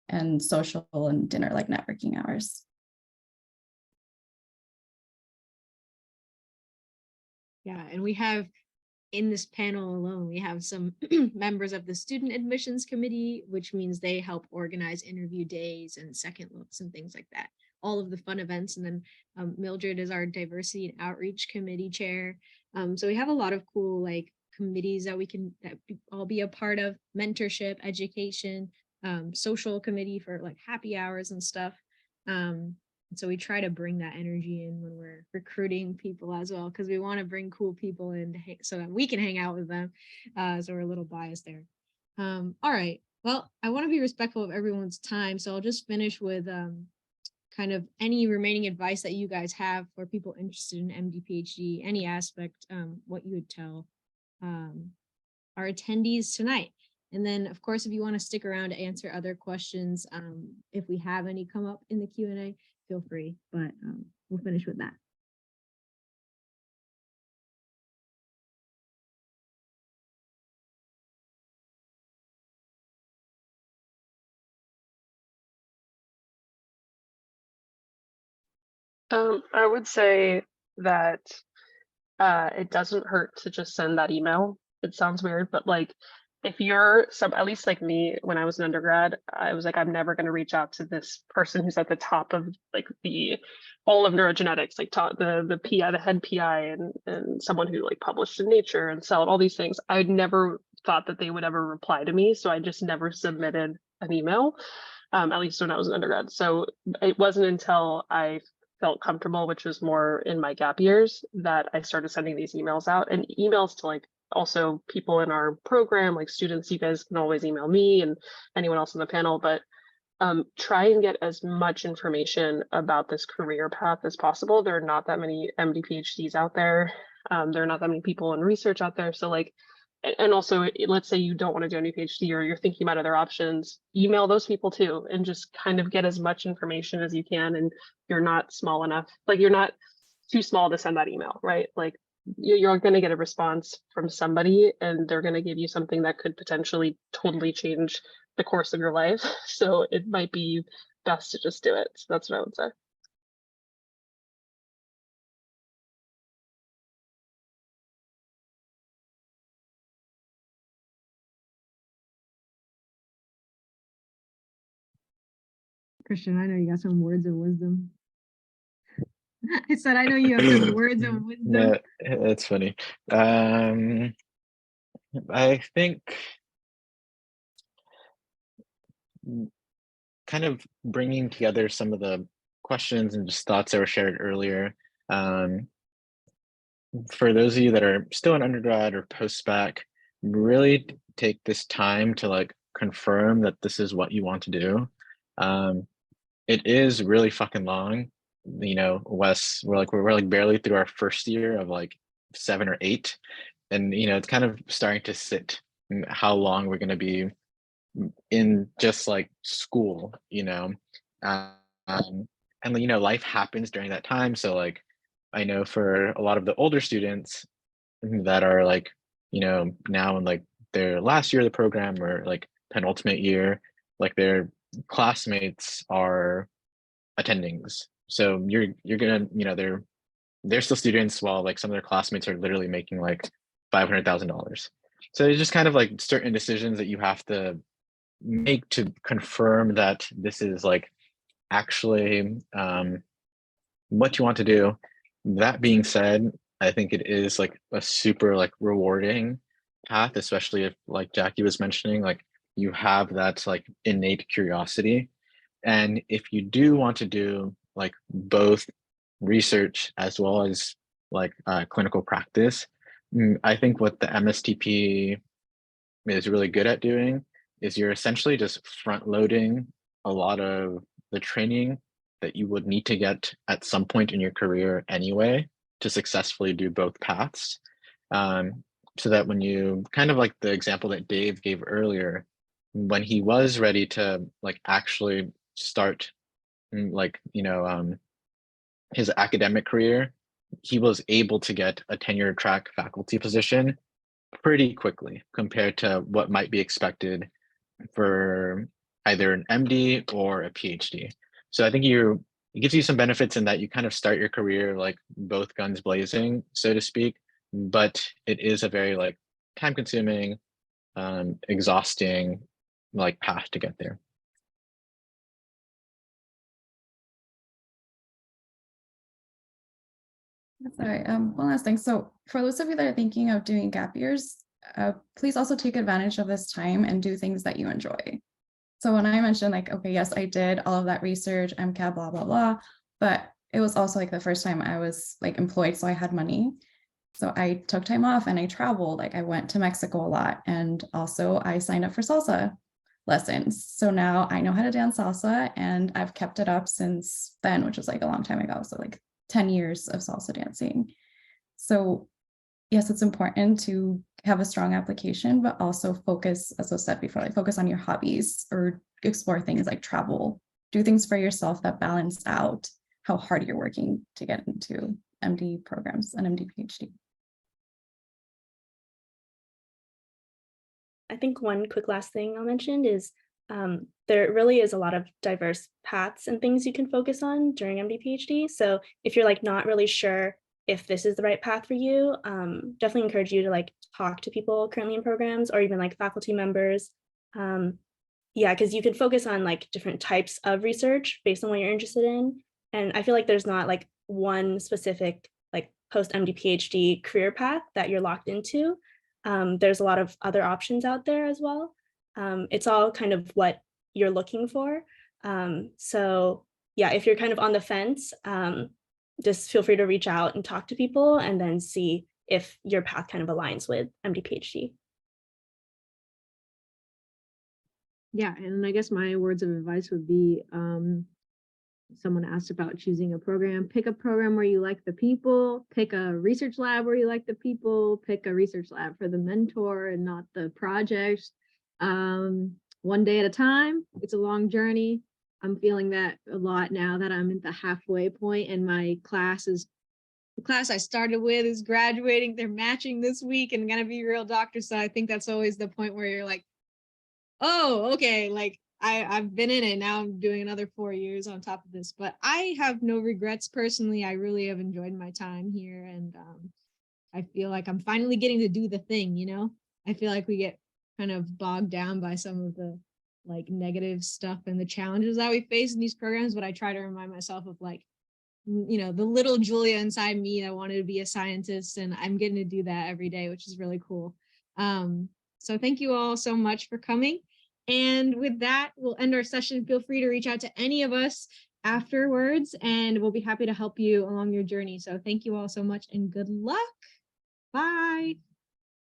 and social and dinner, like networking hours. Yeah, and we have in this panel alone, we have some members of the student admissions committee, which means they help organize interview days and second looks and things like that. All of the fun events. And then Mildred is our diversity and outreach committee chair. So we have a lot of cool like committees that we can all be a part of: mentorship, education, social committee for like happy hours and stuff. So we try to bring that energy in when we're recruiting people as well, because we want to bring cool people in so that we can hang out with them. So we're a little biased there. All right. Well, I want to be respectful of everyone's time, so I'll just finish with kind of any remaining advice that you guys have for people interested in MD, PhD, any aspect, what you would tell our attendees tonight. And then, of course, if you want to stick around to answer other questions, if we have any come up in the Q&A, feel free, but we'll finish with that. I would say that it doesn't hurt to just send that email. It sounds weird, but like if you're at least like me, when I was an undergrad, I was like, I'm never going to reach out to this person who's at the top of like all of neurogenetics, like the PI, the head PI, and someone who like published in Nature and Cell and all these things. I never thought that they would ever reply to me, so I just never submitted an email, at least when I was an undergrad. So it wasn't until I felt comfortable, which was more in my gap years, that I started sending these emails out, and emails to like also people in our program, like students. You guys can always email me and anyone else on the panel, but try and get as much information about this career path as possible. There are not that many MD PhDs out there. There are not that many people in research out there. So like, and also let's say you don't want to do any PhD or you're thinking about other options, email those people too, and just kind of get as much information as you can. And you're not small enough, like you're not too small to send that email, right? Like you're going to get a response from somebody, and they're going to give you something that could potentially totally change the course of your life. So it might be best to just do it. So that's what I would say. Cristian, I know you got some words of wisdom. I said, I know you have some words of wisdom. No, that's funny. I think kind of bringing together some of the questions and just thoughts that were shared earlier. For those of you that are still an undergrad or post-bac, really take this time to like confirm that this is what you want to do. It is really fucking long. You know, Wes, we're like barely through our first year of like 7 or 8. And, you know, it's kind of starting to sit in how long we're going to be in just like school, you know. And, you know, life happens during that time. So like, I know for a lot of the older students that are like you know, now in like their last year of the program or like penultimate year, like their classmates are attendings. So you're gonna, you know, they're still students while like some of their classmates are literally making like $500,000. So it's just kind of like certain decisions that you have to make to confirm that this is like actually what you want to do. That being said, I think it is like a super like rewarding path, especially if like Jacqui was mentioning, like you have that like innate curiosity. And if you do want to do like both research as well as like clinical practice, I think what the MSTP is really good at doing is you're essentially just front loading a lot of the training that you would need to get at some point in your career anyway to successfully do both paths. So that when you kind of like the example that Dave gave earlier, when he was ready to like actually start like, you know, his academic career, he was able to get a tenure track faculty position pretty quickly compared to what might be expected for either an MD or a PhD. So I think it gives you some benefits in that you kind of start your career like both guns blazing, so to speak, but it is a very like time consuming, exhausting like path to get there. Sorry, one last thing. So for those of you that are thinking of doing gap years, please also take advantage of this time and do things that you enjoy. So when I mentioned like, okay, yes, I did all of that research, MCAT, blah, blah, blah, but it was also like the first time I was like employed, so I had money. So I took time off and I traveled, like I went to Mexico a lot. And also I signed up for salsa lessons. So now I know how to dance salsa and I've kept it up since then, which was like a long time ago. So like 10 years of salsa dancing. So yes, it's important to have a strong application, but also focus, as I said before, like focus on your hobbies or explore things like travel, do things for yourself that balance out how hard you're working to get into MD programs and MD PhD. I think one quick last thing I'll mention is there really is a lot of diverse paths and things you can focus on during MD PhD. So if you're like not really sure if this is the right path for you, definitely encourage you to like talk to people currently in programs or even like faculty members. Yeah, because you can focus on like different types of research based on what you're interested in. And I feel like there's not like one specific like post MD PhD career path that you're locked into. There's a lot of other options out there as well. It's all kind of what you're looking for. So yeah, if you're kind of on the fence, just feel free to reach out and talk to people and then see if your path kind of aligns with MD PhD. Yeah, and I guess my words of advice would be, someone asked about choosing a program. Pick a program where you like the people, pick a research lab where you like the people, pick a research lab for the mentor and not the project. One day at a time. It's a long journey. I'm feeling that a lot now that I'm at the halfway point and my class is, the class I started with is graduating. They're matching this week and gonna be real doctors. So I think that's always the point where you're like, oh, okay, like I've been in it. Now I'm doing another 4 years on top of this, but I have no regrets personally. I really have enjoyed my time here. And I feel like I'm finally getting to do the thing, you know? I feel like we get kind of bogged down by some of the like negative stuff and the challenges that we face in these programs. But I try to remind myself of like, you know, the little Julia inside me that wanted to be a scientist, and I'm getting to do that every day, which is really cool. So thank you all so much for coming. And with that, we'll end our session. Feel free to reach out to any of us afterwards, and we'll be happy to help you along your journey. So thank you all so much and good luck. Bye.